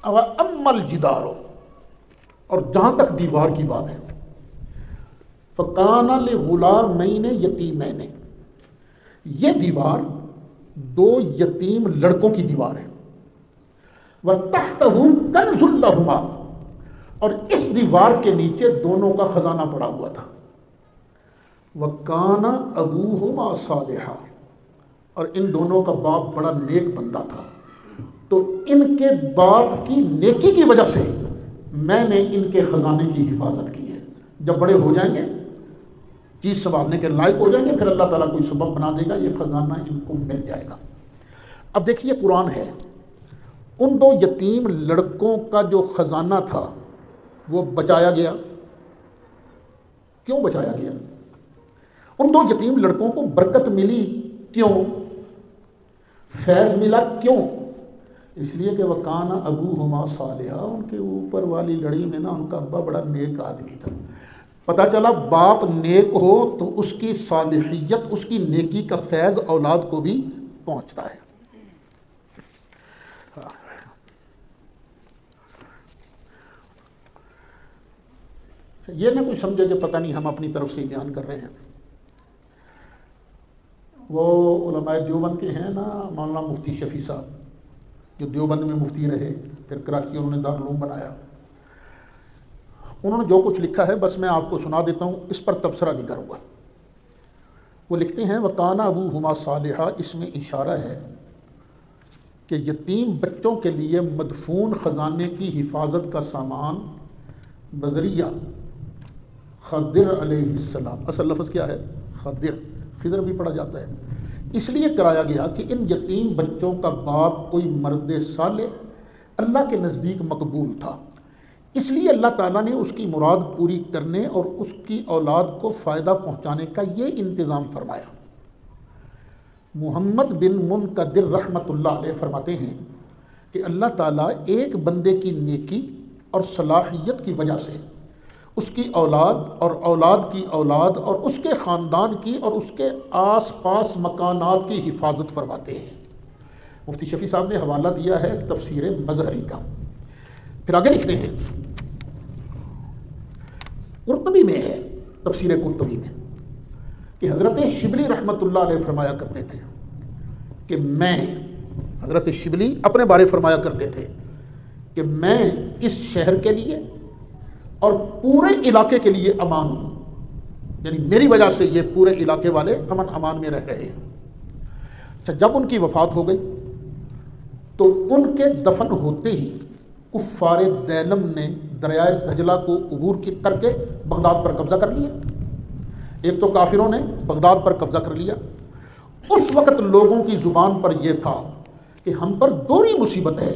اب اما الجدار، اور جہاں تک دیوار کی بات ہے، فکان لغلامین یتیمین، یہ دیوار دو یتیم لڑکوں کی دیوار ہے، وتحتہ کنز لہما، اور اس دیوار کے نیچے دونوں کا خزانہ پڑا ہوا تھا، وکان ابوہما صالحا، اور ان دونوں کا باپ بڑا نیک بندہ تھا، تو ان کے باپ کی نیکی کی وجہ سے میں نے ان کے خزانے کی حفاظت کی ہے۔ جب بڑے ہو جائیں گے، چیز سنبھالنے کے لائق ہو جائیں گے، پھر اللہ تعالیٰ کوئی سبب بنا دے گا، یہ خزانہ ان کو مل جائے گا۔ اب دیکھیے قرآن ہے، ان دو یتیم لڑکوں کا جو خزانہ تھا وہ بچایا گیا۔ کیوں بچایا گیا؟ ان دو یتیم لڑکوں کو برکت ملی، کیوں؟ فیض ملا، کیوں؟ اس لیے کہ وکان ابوہما صالحا، ان کے اوپر والی لڑی میں نا ان کا ابا بڑا نیک آدمی تھا۔ پتہ چلا باپ نیک ہو تو اس کی صالحیت، اس کی نیکی کا فیض اولاد کو بھی پہنچتا ہے۔ یہ نہ کوئی سمجھے کہ پتہ نہیں ہم اپنی طرف سے بیان کر رہے ہیں۔ وہ علماء دیوبند کے ہیں نا، مولانا مفتی شفیع صاحب، جو دیوبند میں مفتی رہے، پھر کراچی انہوں نے دارالعلوم بنایا، انہوں نے جو کچھ لکھا ہے بس میں آپ کو سنا دیتا ہوں، اس پر تبصرہ نہیں کروں گا۔ وہ لکھتے ہیں وَكَانَ أَبُوهُمَا صَالِحًا، اس میں اشارہ ہے کہ یتیم بچوں کے لیے مدفون خزانے کی حفاظت کا سامان بذریعہ خضر علیہ السلام، اصل لفظ کیا ہے؟ خضر، خضر بھی پڑھا جاتا ہے، اس لیے کرایا گیا کہ ان یتیم بچوں کا باپ کوئی مرد صالح اللہ کے نزدیک مقبول تھا، اس لیے اللہ تعالیٰ نے اس کی مراد پوری کرنے اور اس کی اولاد کو فائدہ پہنچانے کا یہ انتظام فرمایا۔ محمد بن منقدر رحمۃ اللہ علیہ فرماتے ہیں کہ اللہ تعالیٰ ایک بندے کی نیکی اور صلاحیت کی وجہ سے اس کی اولاد اور اولاد کی اولاد اور اس کے خاندان کی اور اس کے آس پاس مکانات کی حفاظت فرماتے ہیں۔ مفتی شفیع صاحب نے حوالہ دیا ہے تفسیر مظہری کا۔ پھر آگے لکھتے ہیں، قرطبی میں ہے، تفسیر قرطبی میں، کہ حضرت شبلی رحمۃ اللہ علیہ فرمایا کرتے تھے کہ میں، حضرت شبلی اپنے بارے فرمایا کرتے تھے کہ میں اس شہر کے لیے اور پورے علاقے کے لیے امان ہوں، یعنی میری وجہ سے یہ پورے علاقے والے امن امان میں رہ رہے ہیں۔ اچھا، جب ان کی وفات ہو گئی تو ان کے دفن ہوتے ہی کفار دیلم نے دریائے دجلہ کو عبور کر کے بغداد پر قبضہ کر لیا۔ ایک تو کافروں نے بغداد پر قبضہ کر لیا۔ اس وقت لوگوں کی زبان پر یہ تھا کہ ہم پر دوہری مصیبت ہے،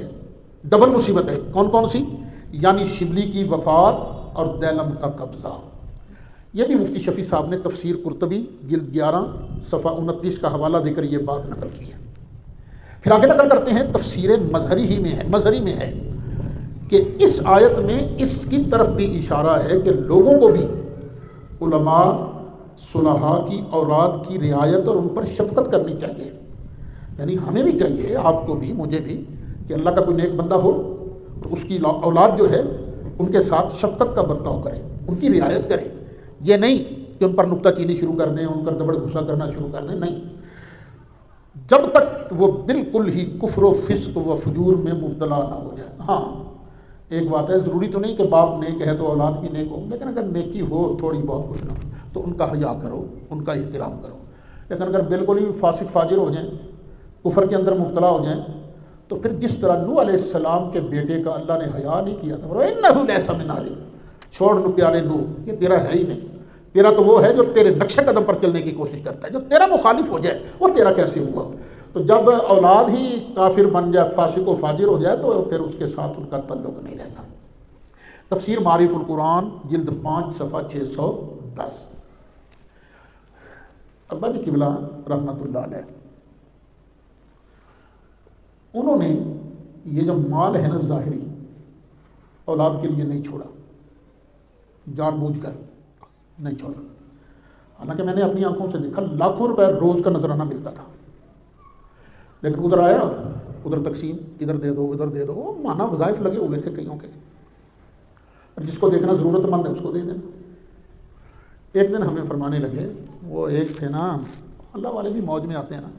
ڈبل مصیبت ہے۔ کون کون سی؟ یعنی شبلی کی وفات اور دیلم کا قبضہ۔ یہ بھی مفتی شفیع صاحب نے تفسیر قرطبی جلد 11 صفحہ 29 کا حوالہ دے کر یہ بات نقل کی ہے۔ پھر آگے نقل کرتے ہیں، تفسیر مظہری میں ہے کہ اس آیت میں اس کی طرف بھی اشارہ ہے کہ لوگوں کو بھی علماء صلحاء کی اولاد کی رعایت اور ان پر شفقت کرنی چاہیے۔ یعنی ہمیں بھی چاہیے، آپ کو بھی، مجھے بھی، کہ اللہ کا کوئی نیک بندہ ہو اور اس کی اولاد جو ہے ان کے ساتھ شفقت کا برتاؤ کریں، ان کی رعایت کریں۔ یہ نہیں کہ ان پر نکتہ چینی شروع کر دیں، ان پر دبڑ غصہ کرنا شروع کر دیں، نہیں، جب تک وہ بالکل ہی کفر و فسق و فجور میں مبتلا نہ ہو جائے۔ ہاں، ایک بات ہے، ضروری تو نہیں کہ باپ نیک ہے تو اولاد بھی نیک ہو، لیکن اگر نیکی ہو تھوڑی بہت کچھ نہ تو ان کا حیا کرو، ان کا احترام کرو۔ لیکن اگر بالکل ہی فاسق فاجر ہو جائیں، کفر کے اندر مبتلا ہو جائیں، تو پھر جس طرح نوح علیہ السلام کے بیٹے کا اللہ نے حیا نہیں کیا تھا، وَإِنَّهُ لَيْسَ مِنْ أَهْلِكَ، چھوڑ نو پیارے نوح، یہ تیرا ہے ہی نہیں، تیرا تو وہ ہے جو تیرے نقش قدم پر چلنے کی کوشش کرتا ہے، جو تیرا مخالف ہو جائے وہ تیرا کیسے ہوا؟ تو جب اولاد ہی کافر بن جائے، فاسق و فاجر ہو جائے، تو پھر اس کے ساتھ ان کا تعلق نہیں رہتا۔ تفسیر معارف القرآن جلد 5 صفحہ 610۔ ابا جی قبلہ رحمۃ اللہ علیہ، انہوں نے یہ جو مال ہے نا ظاہری، اولاد کے لیے نہیں چھوڑا، جان بوجھ کر نہیں چھوڑا۔ حالانکہ میں نے اپنی آنکھوں سے دیکھا، لاکھوں روپے روز کا نذرانہ ملتا تھا، لیکن ادھر آیا، ادھر تقسیم، ادھر دے دو، ادھر دے دو، وہ مانا وظائف لگے ہوئے تھے کئیوں کے، جس کو دیکھنا ضرورت مند ہے اس کو دے دینا۔ ایک دن ہمیں فرمانے لگے، وہ ایک تھے نا، اللہ والے بھی موج میں آتے ہیں نا،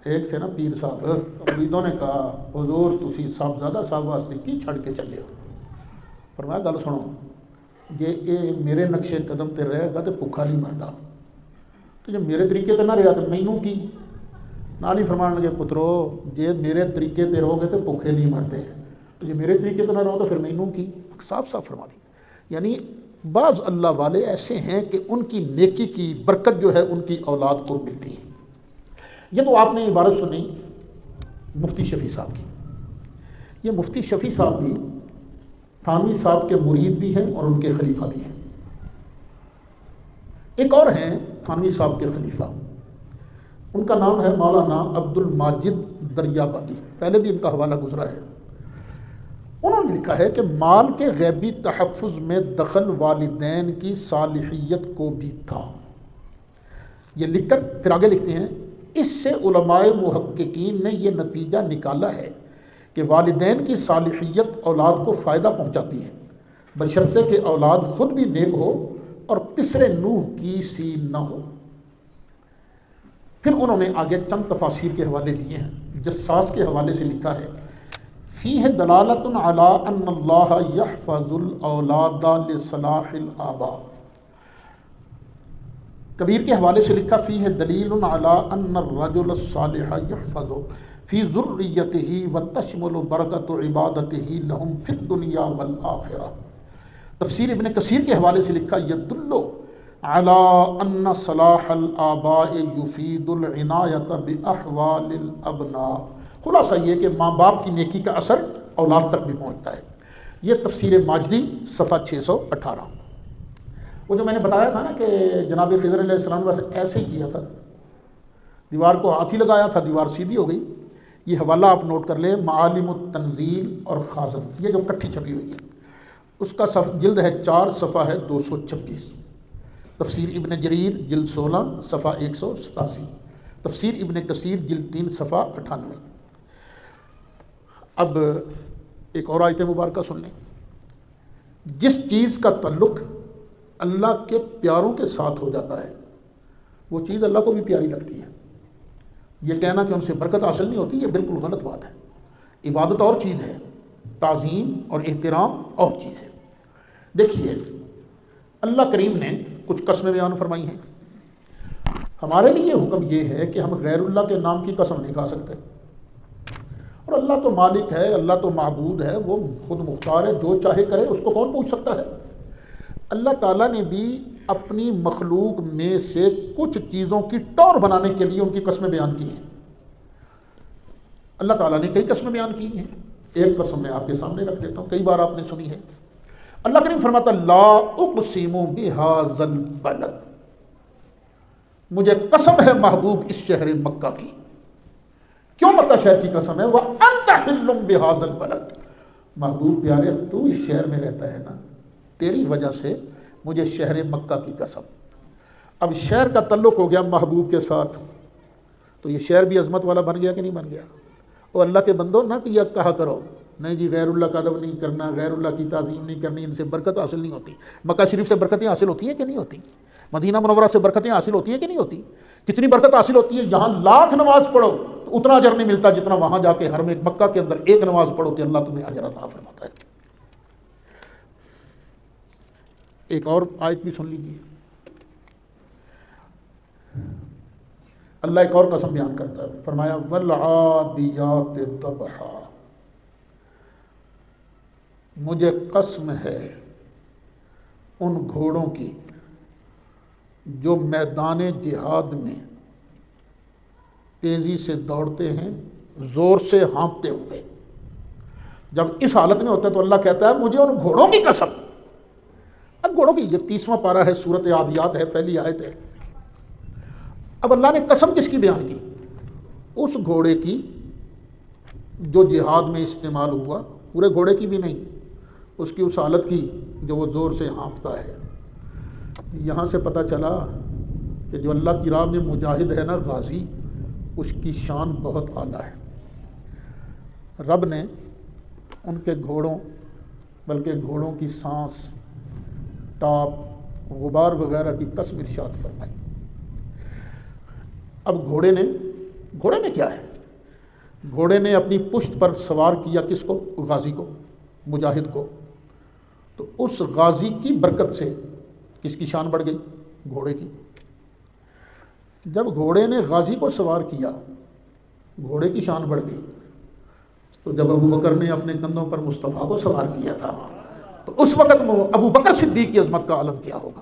ایک تھے نا پیر صاحب، مریدوں نے کہا حضور تسی صاحبزادہ صاحب واسطے کی چھڑ کے چلے ہو؟ فرمایا گل سنو، جے میرے نقش قدم تے رہے گا تو بھوکا نہیں مردا، تو جے میرے طریقے تے نہ رہا تو مینوں کی؟ نال ہی فرمان لگے پترو جے میرے طریقے تے رہو گے تو بھوکے نہیں مرتے، تو جے میرے طریقے تے نہ رہو تو پھر مینوں کی؟ صاف صاف فرما دی۔ یعنی بعض اللہ والے ایسے ہیں کہ ان کی نیکی کی برکت جو ہے ان کی اولاد کو ملتی ہے۔ یہ تو آپ نے عبارت سنی مفتی شفیع صاحب کی، یہ مفتی شفیع صاحب بھی تھانوی صاحب کے مرید بھی ہیں اور ان کے خلیفہ بھی ہیں۔ ایک اور ہیں تھانوی صاحب کے خلیفہ، ان کا نام ہے مولانا عبد الماجد دریابادی، پہلے بھی ان کا حوالہ گزرا ہے۔ انہوں نے لکھا ہے کہ مال کے غیبی تحفظ میں دخل والدین کی صالحیت کو بھی تھا۔ یہ لکھ کر پھر آگے لکھتے ہیں، اس سے علماء محققین نے یہ نتیجہ نکالا ہے کہ والدین کی صالحیت اولاد کو فائدہ پہنچاتی ہے، بشرطے کہ اولاد خود بھی نیک ہو اور پسر نوح کی سی نہ ہو۔ پھر انہوں نے آگے چند تفاسیر کے حوالے دیے ہیں۔ جساس کے حوالے سے لکھا ہے، فیہ دلالۃ علی ان اللہ یحفظ الاولاد لصلاح الآباء۔ کبیر کے حوالے سے لکھا، فیہ دلیل علی ان الرجل الصالح یحفظ فی ذریتہ وتشمل برکۃ عبادتہ لہم فی الدنیا والآخرہ۔ تفسیر ابن کثیر کے حوالے سے لکھا، یدل علی ان صلاح الآباء یفید العنایۃ باحوال الابناء۔ خلاصہ یہ کہ ماں باپ کی نیکی کا اثر اولاد تک بھی پہنچتا ہے۔ یہ تفسیر ماجدی صفحہ 618۔ وہ جو میں نے بتایا تھا نا کہ جناب خضر علیہ السلام نے ویسے ایسے کیا تھا، دیوار کو ہاتھ ہی لگایا تھا، دیوار سیدھی ہو گئی، یہ حوالہ آپ نوٹ کر لیں، معالم التنزیل اور خازن، یہ جو کٹھی چھپی ہوئی ہے، اس کا جلد ہے 4، صفحہ ہے 226۔ تفسیر ابن جریر جلد 16، صفحہ 187۔ تفسیر ابن کثیر جلد 3، صفحہ 98۔ اب ایک اور آیت مبارکہ سن لیں۔ جس چیز کا تعلق اللہ کے پیاروں کے ساتھ ہو جاتا ہے وہ چیز اللہ کو بھی پیاری لگتی ہے۔ یہ کہنا کہ ان سے برکت حاصل نہیں ہوتی، یہ بالکل غلط بات ہے۔ عبادت اور چیز ہے، تعظیم اور احترام اور چیز ہے۔ دیکھیے اللہ کریم نے کچھ قسمیں بیان فرمائی ہیں۔ ہمارے لیے حکم یہ ہے کہ ہم غیر اللہ کے نام کی قسم نہیں کھا سکتے، اور اللہ تو مالک ہے، اللہ تو معبود ہے، وہ خود مختار ہے، جو چاہے کرے، اس کو کون پوچھ سکتا ہے۔ اللہ تعالیٰ نے بھی اپنی مخلوق میں سے کچھ چیزوں کی ٹور بنانے کے لیے ان کی قسمیں بیان کی ہیں۔ اللہ تعالیٰ نے کئی قسمیں بیان کی ہیں، ایک قسم میں آپ کے سامنے رکھ دیتا ہوں، کئی بار آپ نے سنی ہے۔ اللہ کریم فرماتا لا اقسم بہذا البلد، مجھے قسم ہے محبوب اس شہر مکہ کی۔ کیوں مکہ شہر کی قسم ہے؟ وَأَنْتَ حِلٌّ بِهَذَا الْبَلَدِ، محبوب پیارے تو اس شہر میں رہتا ہے نا، تیری وجہ سے مجھے شہر مکہ کی قسم۔ اب شہر کا تعلق ہو گیا محبوب کے ساتھ، تو یہ شہر بھی عظمت والا بن گیا کہ نہیں بن گیا؟ اور اللہ کے بندوں نہ کیا کہا کرو نہیں جی غیر اللہ کا ادب نہیں کرنا، غیر اللہ کی تعظیم نہیں کرنی، ان سے برکت حاصل نہیں ہوتی۔ مکہ شریف سے برکتیں حاصل ہوتی ہیں کہ نہیں ہوتی؟ مدینہ منورہ سے برکتیں حاصل ہوتی ہیں کہ نہیں ہوتی؟ کتنی برکت حاصل ہوتی ہے؟ یہاں 1,00,000 نماز پڑھو تو اتنا اجر نہیں ملتا جتنا وہاں جا کے حرم مکہ کے اندر ایک نماز پڑھو تو اللہ تمہیں اجر عطا فرماتا ہے۔ ایک اور آیت بھی سن لیجیے، اللہ ایک اور قسم بیان کرتا ہے، فرمایا وَالْعَادِيَاتِ ضَبْحًا، مجھے قسم ہے ان گھوڑوں کی جو میدان جہاد میں تیزی سے دوڑتے ہیں، زور سے ہانپتے ہوئے۔ جب اس حالت میں ہوتا ہے تو اللہ کہتا ہے مجھے ان گھوڑوں کی قسم۔ اب گھوڑوں کی، یہ 30واں پارہ ہے، سورۃ عادیات ہے، پہلی آیت ہے۔ اب اللہ نے قسم کس کی بیان کی؟ اس گھوڑے کی جو جہاد میں استعمال ہوا، پورے گھوڑے کی بھی نہیں، اس کی اس حالت کی جو وہ زور سے ہانپتا ہے۔ یہاں سے پتہ چلا کہ جو اللہ کی راہ میں مجاہد ہے نا، غازی، اس کی شان بہت اعلیٰ ہے۔ رب نے ان کے گھوڑوں، بلکہ گھوڑوں کی سانس، ٹاپ، غبار وغیرہ کی قسم ارشاد فرمائی۔ اب گھوڑے میں کیا ہے؟ گھوڑے نے اپنی پشت پر سوار کیا کس کو؟ غازی کو، مجاہد کو۔ تو اس غازی کی برکت سے کس کی شان بڑھ گئی؟ گھوڑے کی۔ جب گھوڑے نے غازی کو سوار کیا، گھوڑے کی شان بڑھ گئی۔ تو جب ابو بکر نے اپنے کندھوں پر مصطفیٰ کو سوار کیا تھا تو اس وقت ابو بکر صدیق کی عظمت کا عالم کیا ہوگا۔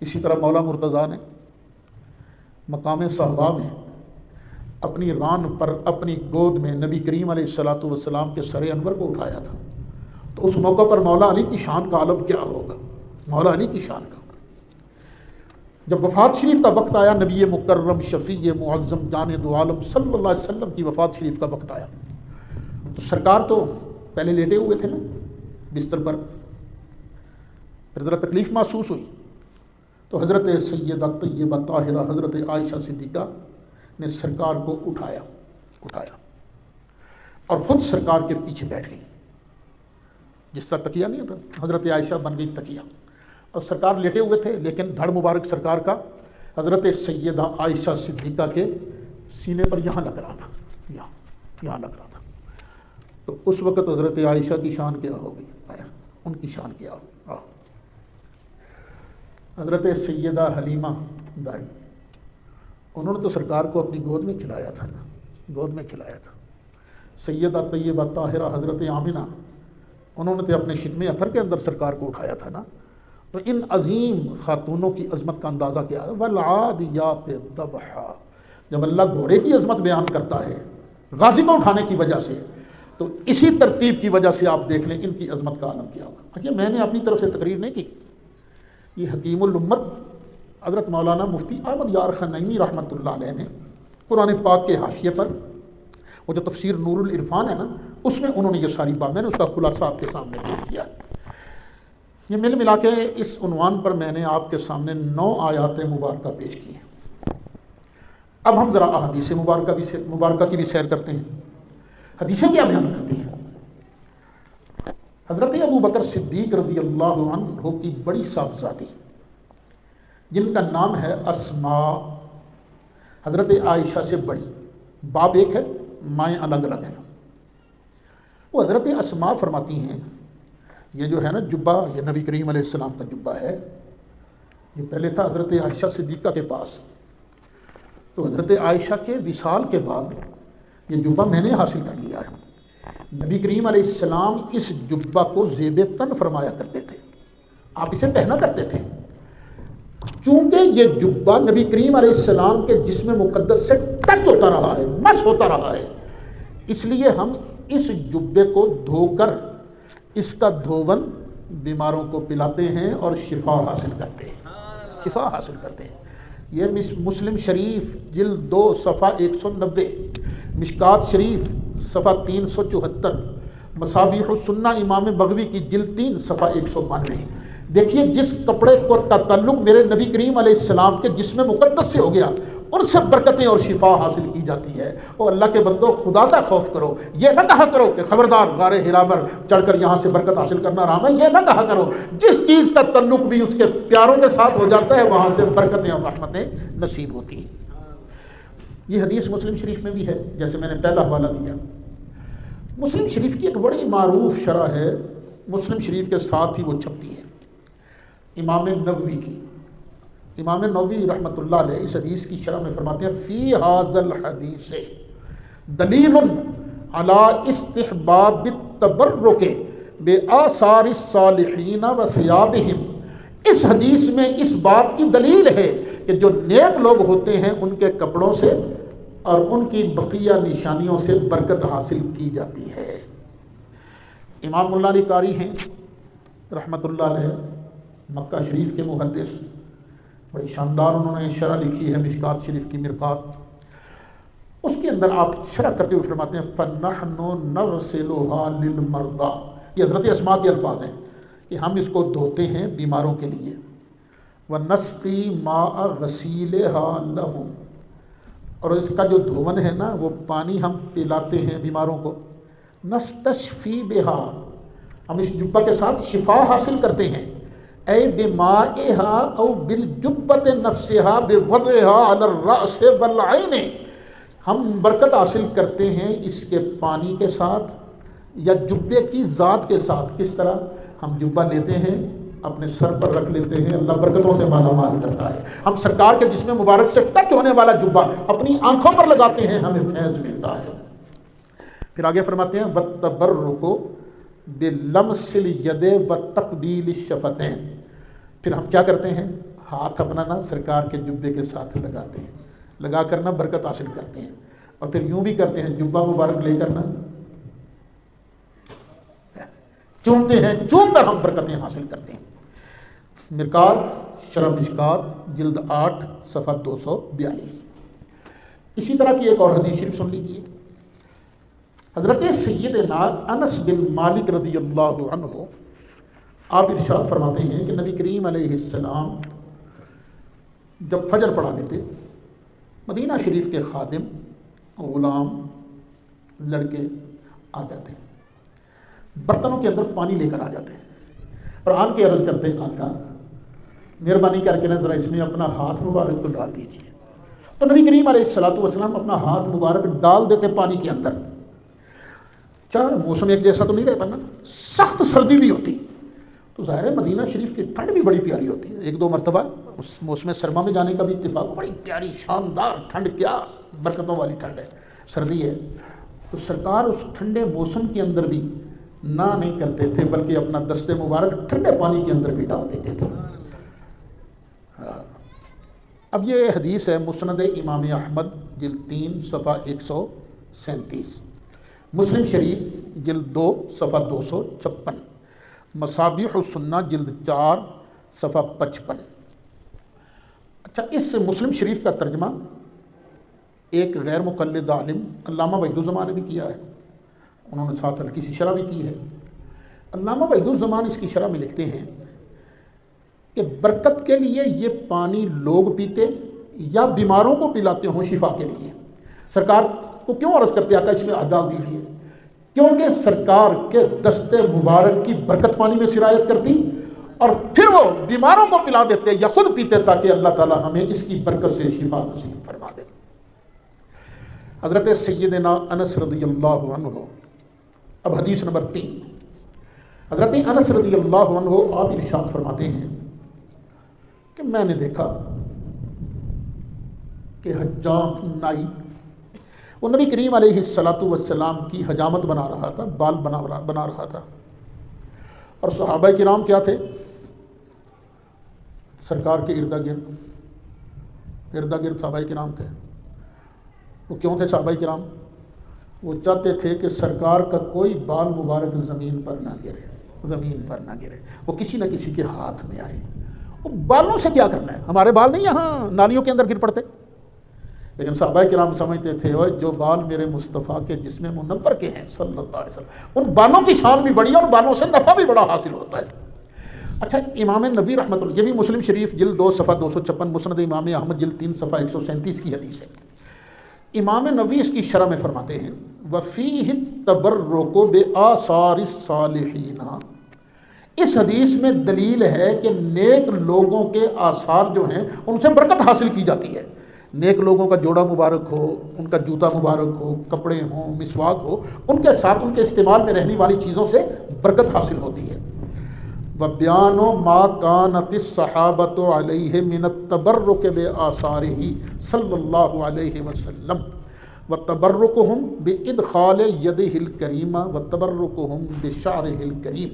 اسی طرح مولا مرتضیٰ نے مقام صحابہ میں اپنی ران پر اپنی گود میں نبی کریم علیہ الصلوۃ والسلام کے سر انور کو اٹھایا تھا، تو اس موقع پر مولا علی کی شان کا عالم کیا ہوگا؟ مولا علی کی شان کا۔ جب وفات شریف کا وقت آیا، نبی مکرم شفیع معظم جان دو عالم صلی اللہ علیہ وسلم کی وفات شریف کا وقت آیا، تو سرکار تو پہلے لیٹے ہوئے تھے نا بستر پر، پھر ذرا تکلیف محسوس ہوئی تو حضرت سیدہ طیبہ طاہرہ حضرت عائشہ صدیقہ نے سرکار کو اٹھایا اور خود سرکار کے پیچھے بیٹھ گئی۔ جس طرح تکیہ نہیں ہوتا، حضرت عائشہ بن گئی تکیہ، اور سرکار لیٹے ہوئے تھے لیکن دھڑ مبارک سرکار کا حضرت سیدہ عائشہ صدیقہ کے سینے پر یہاں لگ رہا تھا، یہاں لگ رہا تھا۔ تو اس وقت حضرت عائشہ کی شان کیا ہو گئی؟ ان کی شان کیا ہو گئی؟ حضرت سیدہ حلیمہ دائی، انہوں نے تو سرکار کو اپنی گود میں کھلایا تھا نا، گود میں کھلایا تھا۔ سیدہ طیبہ طاہرہ حضرت آمنہ، انہوں نے تو اپنے شکم اطہر کے اندر سرکار کو اٹھایا تھا نا۔ تو ان عظیم خاتونوں کی عظمت کا اندازہ کیا ہے؟ وَالْعَادِيَاتِ ضَبْحًا، جب اللہ گھوڑے کی عظمت بیان کرتا ہے غازی کو اٹھانے کی وجہ سے، تو اسی ترتیب کی وجہ سے آپ دیکھ لیں ان کی عظمت کا عالم کیا ہوگا۔ یہ میں نے اپنی طرف سے تقریر نہیں کی، یہ حکیم الامت حضرت مولانا مفتی احمد یار خان نعیمی رحمۃ اللہ علیہ نے قرآن پاک کے حاشیے پر وہ جو تفسیر نور العرفان ہے نا، اس میں انہوں نے یہ ساری بات، میں نے اس کا خلاصہ آپ کے سامنے پیش کیا۔ یہ مل ملا کے اس عنوان پر میں نے آپ کے سامنے 9 آیات مبارکہ پیش کی ہیں۔ اب ہم ذرا احادیث مبارکہ کی بھی سیر کرتے ہیں۔ حدیثیں کیا بیان کرتی ہیں؟ حضرت ابو بکر صدیق رضی اللہ عنہ کی بڑی صاحبزادی جن کا نام ہے اسماء، حضرت عائشہ سے بڑی، باپ ایک ہے مائیں الگ الگ ہیں، وہ حضرت اسماء فرماتی ہیں یہ جو ہے نا جبہ، یہ نبی کریم علیہ السلام کا جبہ ہے، یہ پہلے تھا حضرت عائشہ صدیقہ کے پاس، تو حضرت عائشہ کے وصال کے بعد یہ جبہ میں نے حاصل کر لیا ہے۔ نبی کریم علیہ السلام اس جبہ کو زیب تن فرمایا کرتے تھے، آپ اسے پہنا کرتے تھے۔ چونکہ یہ جبہ نبی کریم علیہ السلام کے جسم مقدس سے ٹچ ہوتا رہا ہے، مس ہوتا رہا ہے، اس لیے ہم اس جبے کو دھو کر اس کا دھون بیماروں کو پلاتے ہیں اور شفا حاصل کرتے ہیں۔ یہ مسلم شریف جلد 2 صفحہ 190، مشکات شریف صفحہ 374، مصابیح السنہ امام بغوی کی جلد 3 صفحہ 192۔ دیکھیے جس کپڑے کا تعلق میرے نبی کریم علیہ السلام کے جسم مقدس سے ہو گیا، ان سے برکتیں اور شفا حاصل کی جاتی ہے۔ اور اللہ کے بندو خدا کا خوف کرو، یہ نہ کہا کرو کہ خبردار غار ہرا پر چڑھ کر یہاں سے برکت حاصل کرنا حرام ہے، یہ نہ کہا کرو۔ جس چیز کا تعلق بھی اس کے پیاروں کے ساتھ ہو جاتا ہے وہاں سے برکتیں اور رحمتیں نصیب ہوتی ہیں۔ یہ حدیث مسلم شریف میں بھی ہے، جیسے میں نے پہلا حوالہ دیا۔ مسلم شریف کی ایک بڑی معروف شرح ہے، مسلم شریف کے ساتھ ہی وہ چھپتی ہے، امام نووی کی۔ امام نووی رحمۃ اللہ علیہ اس حدیث کی شرح میں فرماتے ہیں فی ھذا الحدیث دلیل علی استحباب التبرک بآثار الصالحین وثیابہم۔ اس حدیث میں اس بات کی دلیل ہے کہ جو نیک لوگ ہوتے ہیں ان کے کپڑوں سے اور ان کی بقیہ نشانیوں سے برکت حاصل کی جاتی ہے۔ امام اللہ علی قاری ہیں رحمۃ اللہ علیہ، مکہ شریف کے محدث، بڑی شاندار انہوں نے شرح لکھی ہے مشکات شریف کی مرقات۔ اس کے اندر آپ شرح کرتے ہوئے فرماتے ہیں فَنَحْنُ نَغْسِلُهَا لِلْمَرْضَى، یہ حضرت اسماء کے الفاظ ہیں کہ ہم اس کو دھوتے ہیں بیماروں کے لیے۔ وَنَسْقِي مَاءَ غَسِيلِهَا لَهُمْ، اور اس کا جو دھون ہے نا وہ پانی ہم پلاتے ہیں بیماروں کو۔ نَسْتَشْفِي بِهَا، ہم اس جبہ کے ساتھ شفا حاصل کرتے ہیں۔ اے بِمَائِهَا او بِالْجُبَّةِ نَفْسِهَا بِوَضْعِهَا عَلَى الرَّأْسِ وَالْعَيْنِ، ہم برکت حاصل کرتے ہیں اس کے پانی کے ساتھ یا جبے کی ذات کے ساتھ۔ کس طرح؟ ہم جبہ لیتے ہیں اپنے سر پر رکھ لیتے ہیں، اللہ برکتوں سے مالا مال کرتا ہے۔ ہم سرکار کے جسم مبارک سے ٹچ ہونے والا جبہ اپنی آنکھوں پر لگاتے ہیں، ہمیں فیض ملتا ہے۔ پھر آگے فرماتے ہیں وَالتَّبَرُّكُ بِلَمْسِ الْيَدِ وَتَقْبِيلِ الشَّفَتَيْنِ، پھر ہم کیا کرتے ہیں؟ ہاتھ اپنا نا سرکار کے جبے کے ساتھ لگاتے ہیں، لگا کر نا برکت حاصل کرتے ہیں، اور پھر یوں بھی کرتے ہیں جبہ مبارک لے کر نا چومتے ہیں، چوم کر ہم برکتیں حاصل کرتے ہیں۔ مرقات شرح مشکات جلد 8 صفحہ 242۔ اسی طرح کی ایک اور حدیث شریف سن لیجیے۔ حضرت سیدنا انس بن مالک رضی اللہ عنہ آپ ارشاد فرماتے ہیں کہ نبی کریم علیہ السلام جب فجر پڑھا دیتے، مدینہ شریف کے خادم، غلام، لڑکے آ جاتے، برتنوں کے اندر پانی لے کر آ جاتے اور آن کے عرض کرتے آقا مہربانی کر کے نا ذرا اس میں اپنا ہاتھ مبارک تو ڈال دیجیے۔ تو نبی کریم علیہ السلام اپنا ہاتھ مبارک ڈال دیتے پانی کے اندر۔ چاہے موسم ایک جیسا تو نہیں رہتا نا، سخت سردی بھی ہوتی، تو ظاہر ہے مدینہ شریف کی ٹھنڈ بھی بڑی پیاری ہوتی ہے۔ 1-2 مرتبہ اس موسم سرما میں جانے کا بھی اتفاق ہو، بڑی پیاری شاندار ٹھنڈ، کیا برکتوں والی ٹھنڈ ہے، سردی ہے۔ تو سرکار اس ٹھنڈے موسم کے اندر بھی نہ نہیں کرتے تھے، بلکہ اپنا دست مبارک ٹھنڈے پانی کے اندر بھی ڈال دیتے تھے۔ اب یہ حدیث ہے مسند امام احمد جلد 3 صفحہ 137، مسلم شریف جلد 2 صفحہ 256، مصابیح السنہ جلد 4 صفحہ 55۔ اچھا، اس مسلم شریف کا ترجمہ ایک غیر مقلد عالم علامہ وحید الزمان نے بھی کیا ہے، انہوں نے ساتھ ہلکی سی شرح بھی کی ہے۔ علامہ وحید الزمان اس کی شرح میں لکھتے ہیں کہ برکت کے لیے یہ پانی لوگ پیتے یا بیماروں کو پلاتے ہوں شفا کے لیے۔ سرکار کو کیوں عرض کرتے آقا اس میں ڈال دیجیے؟ کیونکہ سرکار کے دست مبارک کی برکت پانی میں سرایت کرتی اور پھر وہ بیماروں کو پلا دیتے یا خود پیتے تاکہ اللہ تعالی ہمیں اس کی برکت سے شفا نصیب فرما دے۔ حضرت سیدنا انس رضی اللہ عنہ، اب حدیث نمبر 3، حضرت انس رضی اللہ عنہ آپ ارشاد فرماتے ہیں کہ میں نے دیکھا کہ حجام نائی وہ نبی کریم علیہ السلام کی حجامت بنا رہا تھا، بال بنا رہا تھا، اور صحابہ کرام کیا تھے؟ سرکار کے ارد گرد صحابہ کرام تھے۔ وہ کیوں تھے صحابہ کرام؟ وہ چاہتے تھے کہ سرکار کا کوئی بال مبارک زمین پر نہ گرے، وہ کسی نہ کسی کے ہاتھ میں آئے۔ وہ بالوں سے کیا کرنا ہے؟ ہمارے بال نہیں یہاں نالیوں کے اندر گر پڑتے، لیکن صحابہ کرام سمجھتے تھے جو بال میرے مصطفیٰ کے جسم منور کے ہیں صلی اللہ علیہ وسلم، ان بالوں کی شان بھی بڑی ہے اور بالوں سے نفع بھی بڑا حاصل ہوتا ہے۔ اچھا، امام نووی رحمۃ اللہ، یہ بھی مسلم شریف جلد 2 صفحہ 256، مسند امام احمد جلد 3 صفحہ 137 کی حدیث ہے۔ امام نووی اس کی شرح میں فرماتے ہیں وَفِيهِ التَّبَرُّكُ بِآثَارِ الصَّالِحِينَ، اس حدیث میں دلیل ہے کہ نیک لوگوں کے آثار جو ہیں ان سے برکت حاصل کی جاتی ہے۔ نیک لوگوں کا جوڑا مبارک ہو، ان کا جوتا مبارک ہو، کپڑے ہوں، مسواک ہو، ان کے ساتھ ان کے استعمال میں رہنے والی چیزوں سے برکت حاصل ہوتی ہے۔ وَبِيَانُ مَا كَانَتِ الصَّحَابَةُ عَلَيْهِ مِنَ التَّبَرُّكِ بِآثَارِهِ صلی اللہ علیہ وسلم وَتَبَرُّكُهُمْ بِإِدْخَالِ يَدِهِ الْكَرِيمَةِ وَتَبَرُّكُهُمْ بِشَعْرِهِ الْكَرِيمِ۔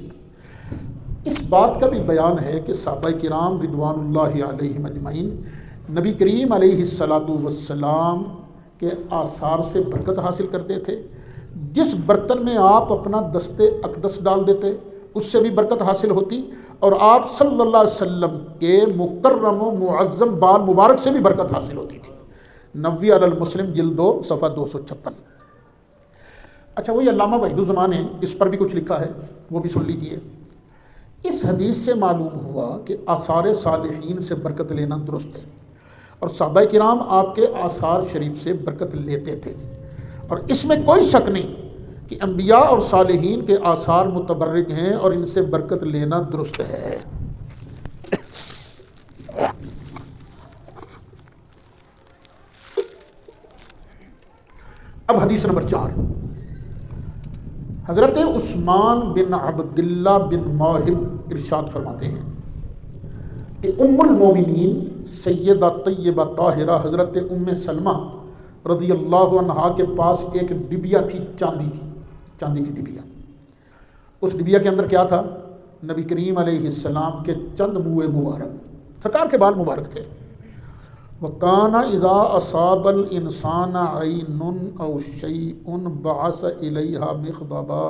اس بات کا بھی بیان ہے کہ صحابہ کرام رضوان اللہ علیہم اجمعین نبی کریم علیہ السلام کے آثار سے برکت حاصل کرتے تھے۔ جس برتن میں آپ اپنا دست اقدس ڈال دیتے اس سے بھی برکت حاصل ہوتی، اور آپ صلی اللہ علیہ وسلم کے مکرم و معظم بال مبارک سے بھی برکت حاصل ہوتی تھی۔ نووی علی المسلم جلد 2 صفحہ 256۔ اچھا، وہی علامہ وحید الزمان ہے، اس پر بھی کچھ لکھا ہے، وہ بھی سن لیجئے۔ اس حدیث سے معلوم ہوا کہ آثار صالحین سے برکت لینا درست ہے، اور صحابہ کرام آپ کے آثار شریف سے برکت لیتے تھے، اور اس میں کوئی شک نہیں کہ انبیاء اور صالحین کے آثار متبرک ہیں اور ان سے برکت لینا درست ہے۔ اب حدیث نمبر 4، حضرت عثمان بن عبداللہ بن موہب ارشاد فرماتے ہیں کہ ام المومنین سیدہ طیبہ طاہرہ حضرت ام سلمہ رضی اللہ عنہا کے پاس ایک ڈبیا تھی، چاندی کی ڈبیا۔ اس ڈبیا کے اندر کیا تھا؟ نبی کریم علیہ السلام کے چند منہ مبارک، سرکار کے بال مبارک تھے۔ وَكَانَ إِذَا أَصَابَ الْإِنسَانَ عَيْنٌ أَوْ شَيْءٌ بَعَثَ إِلَيْهَا مِخْضَبًا،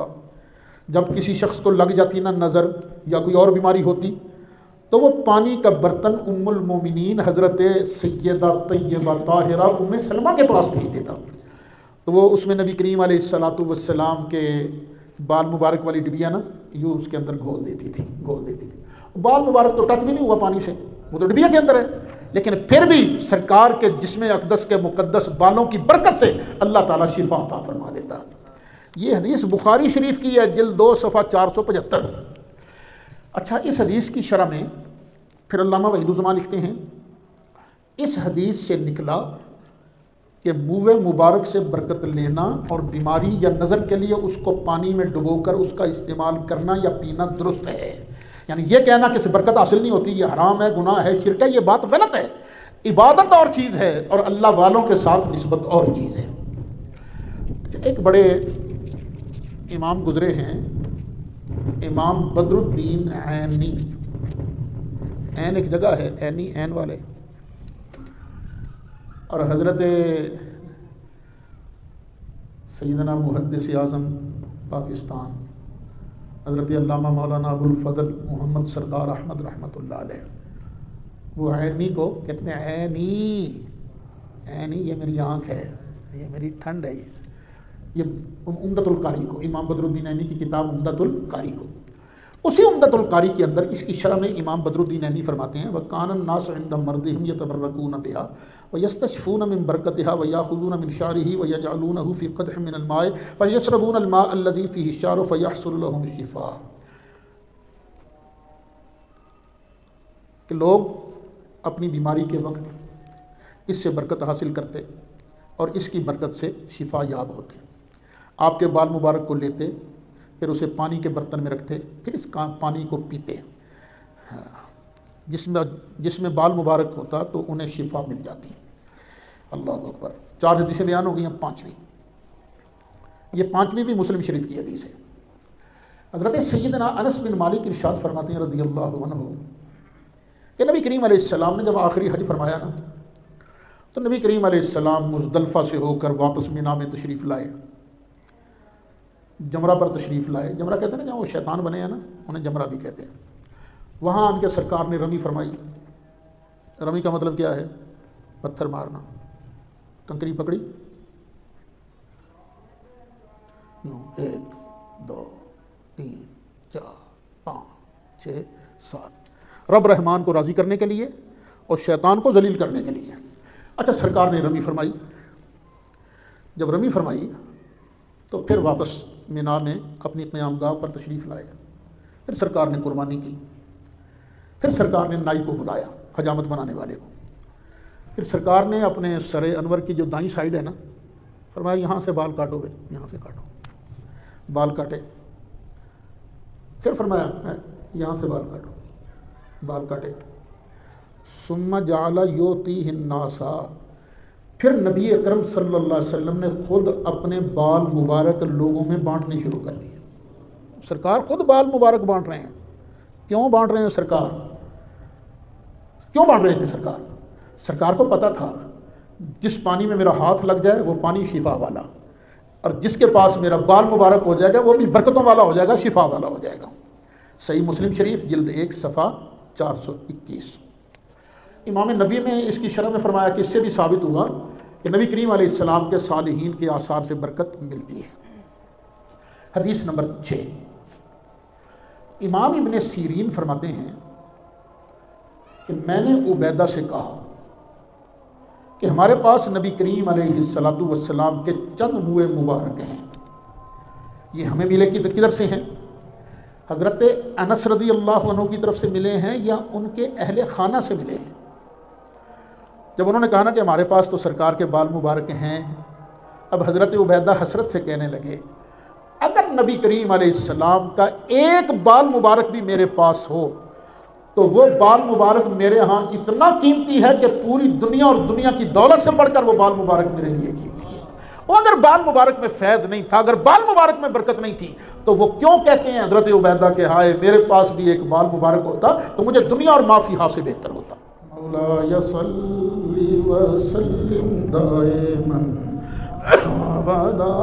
جب کسی شخص کو لگ جاتی نا نظر یا کوئی اور بیماری ہوتی تو وہ پانی کا برتن ام المومنین حضرت سیدہ طیبہ طاہرہ ام سلمہ کے پاس بھیج دیتا، تو وہ اس میں نبی کریم علیہ السلام کے بال مبارک والی ڈبیا نا یوں اس کے اندر گھول دیتی تھی۔ بال مبارک تو ٹچ بھی نہیں ہوا پانی سے، وہ تو ڈبیا کے اندر ہے، لیکن پھر بھی سرکار کے جسم اقدس کے مقدس بالوں کی برکت سے اللہ تعالیٰ شفا عطا فرما دیتا۔ یہ حدیث بخاری شریف کی ہے، جلد 2 صفحہ 475۔ اچھا، اس حدیث کی شرح میں پھر علامہ وحید الزمان لکھتے ہیں اس حدیث سے نکلا کہ منہ مبارک سے برکت لینا اور بیماری یا نظر کے لیے اس کو پانی میں ڈبو کر اس کا استعمال کرنا یا پینا درست ہے۔ یعنی یہ کہنا کہ سے برکت حاصل نہیں ہوتی، یہ حرام ہے، گناہ ہے، شرک ہے، یہ بات غلط ہے۔ عبادت اور چیز ہے اور اللہ والوں کے ساتھ نسبت اور چیز ہے۔ ایک بڑے امام گزرے ہیں، امام بدر الدین عینی، عین ایک جگہ ہے، عینی عین والے، اور حضرت سیدنا محدث اعظم پاکستان حضرت علامہ مولانا ابو الفضل محمد سردار احمد رحمۃ اللہ علیہ، وہ عینی کو کہتے ہیں عینی، نہیں یہ میری آنکھ ہے، یہ میری ٹھنڈ ہے. یہ عمدۃ القاری کو، امام بدر الدین عینی کی کتاب عمدۃ القاری کو، اسی عمدۃ القاری کے اندر اس کی شرح میں امام بدر الدین عینی فرماتے ہیں وَكَانَ النَّاسُ عِنْدَ مَرْضِهِمْ يَتَبَرَّكُونَ بِهَا وَيَسْتَشْفُونَ مِنْ بَرْكَتِهَا وَيَأْخُذُونَ مِنْ شَعْرِهِ وَيَجْعَلُونَهُ فِي قَدْحٍ مِنَ الْمَاءِ فَيَشْرَبُونَ الْمَاءَ الَّذِي فِيهِ الشَّعْرُ فَيَحْصُلُ لَهُمُ الشِّفَاءُ. کہ لوگ اپنی بیماری کے وقت اس سے برکت حاصل کرتے اور اس کی برکت سے شفا یاب ہوتے. آپ کے بال مبارک کو لیتے، پھر اسے پانی کے برتن میں رکھتے، پھر اس پانی کو پیتے. جس میں بال مبارک ہوتا تو انہیں شفا مل جاتی. اللہ اکبر. 4 حدیثیں بیان ہو گئی ہیں. 5ویں، یہ 5ویں بھی مسلم شریف کی حدیث ہے. حضرت سیدنا انس بن مالک ارشاد فرماتے ہیں رضی اللہ عنہ کہ نبی کریم علیہ السلام نے جب آخری حج فرمایا نا، تو نبی کریم علیہ السلام مزدلفہ سے ہو کر واپس مینا میں تشریف لائے، جمرہ پر تشریف لائے. جمرہ کہتے ہیں نا جہاں وہ شیطان بنے ہیں نا، انہیں جمرہ بھی کہتے ہیں. وہاں ان کے سرکار نے رمی فرمائی. رمی کا مطلب کیا ہے؟ پتھر مارنا. کنکری پکڑی، 1 2 3 4 5 6 7 رب رحمان کو راضی کرنے کے لیے اور شیطان کو ذلیل کرنے کے لیے. اچھا، سرکار نے رمی فرمائی. جب رمی فرمائی تو پھر واپس مینا میں اپنی قیام گاہ پر تشریف لائے. پھر سرکار نے قربانی کی. پھر سرکار نے نائی کو بلایا، حجامت بنانے والے کو. پھر سرکار نے اپنے سر انور کی جو دائیں سائڈ ہے نا، فرمایا یہاں سے بال کاٹو گے، یہاں سے کاٹو. بال کاٹے. پھر فرمایا یہاں سے بال کاٹو. بال کاٹے. ثم جعل یؤتیہ الناس. پھر نبی اکرم صلی اللہ علیہ وسلم نے خود اپنے بال مبارک لوگوں میں بانٹنے شروع کر دیے. سرکار خود بال مبارک بانٹ رہے ہیں. کیوں بانٹ رہے ہیں سرکار؟ کیوں بانٹ رہے تھے سرکار؟ سرکار کو پتہ تھا جس پانی میں میرا ہاتھ لگ جائے وہ پانی شفا والا، اور جس کے پاس میرا بال مبارک ہو جائے گا وہ بھی برکتوں والا ہو جائے گا، شفا والا ہو جائے گا. صحیح مسلم شریف جلد 1 صفحہ 421. امام نبوی میں اس کی شرح میں فرمایا کہ اس سے بھی ثابت ہوا کہ نبی کریم علیہ السلام کے صالحین کے آثار سے برکت ملتی ہے. حدیث نمبر 6. امام ابن سیرین فرماتے ہیں کہ میں نے عبیدہ سے کہا کہ ہمارے پاس نبی کریم علیہ السلام کے چند منہ مبارک ہیں، یہ ہمیں ملے کدھر سے ہیں؟ حضرت انس رضی اللہ عنہ کی طرف سے ملے ہیں یا ان کے اہل خانہ سے ملے ہیں؟ جب انہوں نے کہا نا کہ ہمارے پاس تو سرکار کے بال مبارک ہیں، اب حضرت عبیدہ حسرت سے کہنے لگے اگر نبی کریم علیہ السلام کا ایک بال مبارک بھی میرے پاس ہو تو وہ بال مبارک میرے ہاں اتنا قیمتی ہے کہ پوری دنیا اور دنیا کی دولت سے بڑھ کر وہ بال مبارک میرے لیے قیمتی ہے. اور اگر بال مبارک میں فیض نہیں تھا، اگر بال مبارک میں برکت نہیں تھی، تو وہ کیوں کہتے ہیں حضرت عبیدہ کہ ہائے میرے پاس بھی ایک بال مبارک ہوتا تو مجھے دنیا اور ما فیہا سے بہتر ہوتا. مولا صلی وسلم دائما ابدا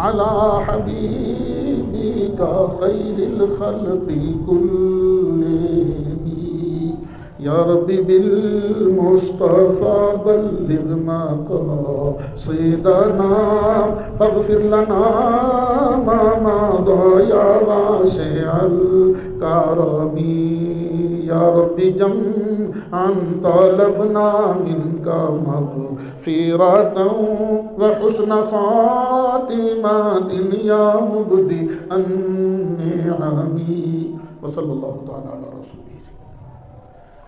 علی حبیبک خیر الخلق کلہم یا ربی بالمصطفى بلغ مقاصدنا فاغفر لنا ما مضى یا واسع الکرم یا ربی جمعا طلبنا منك مغفرة وحسن خاتمة یا مبدئ النعم. وصلی اللہ تعالی علی رسولہ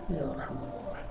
یا رحمۃ اللہ.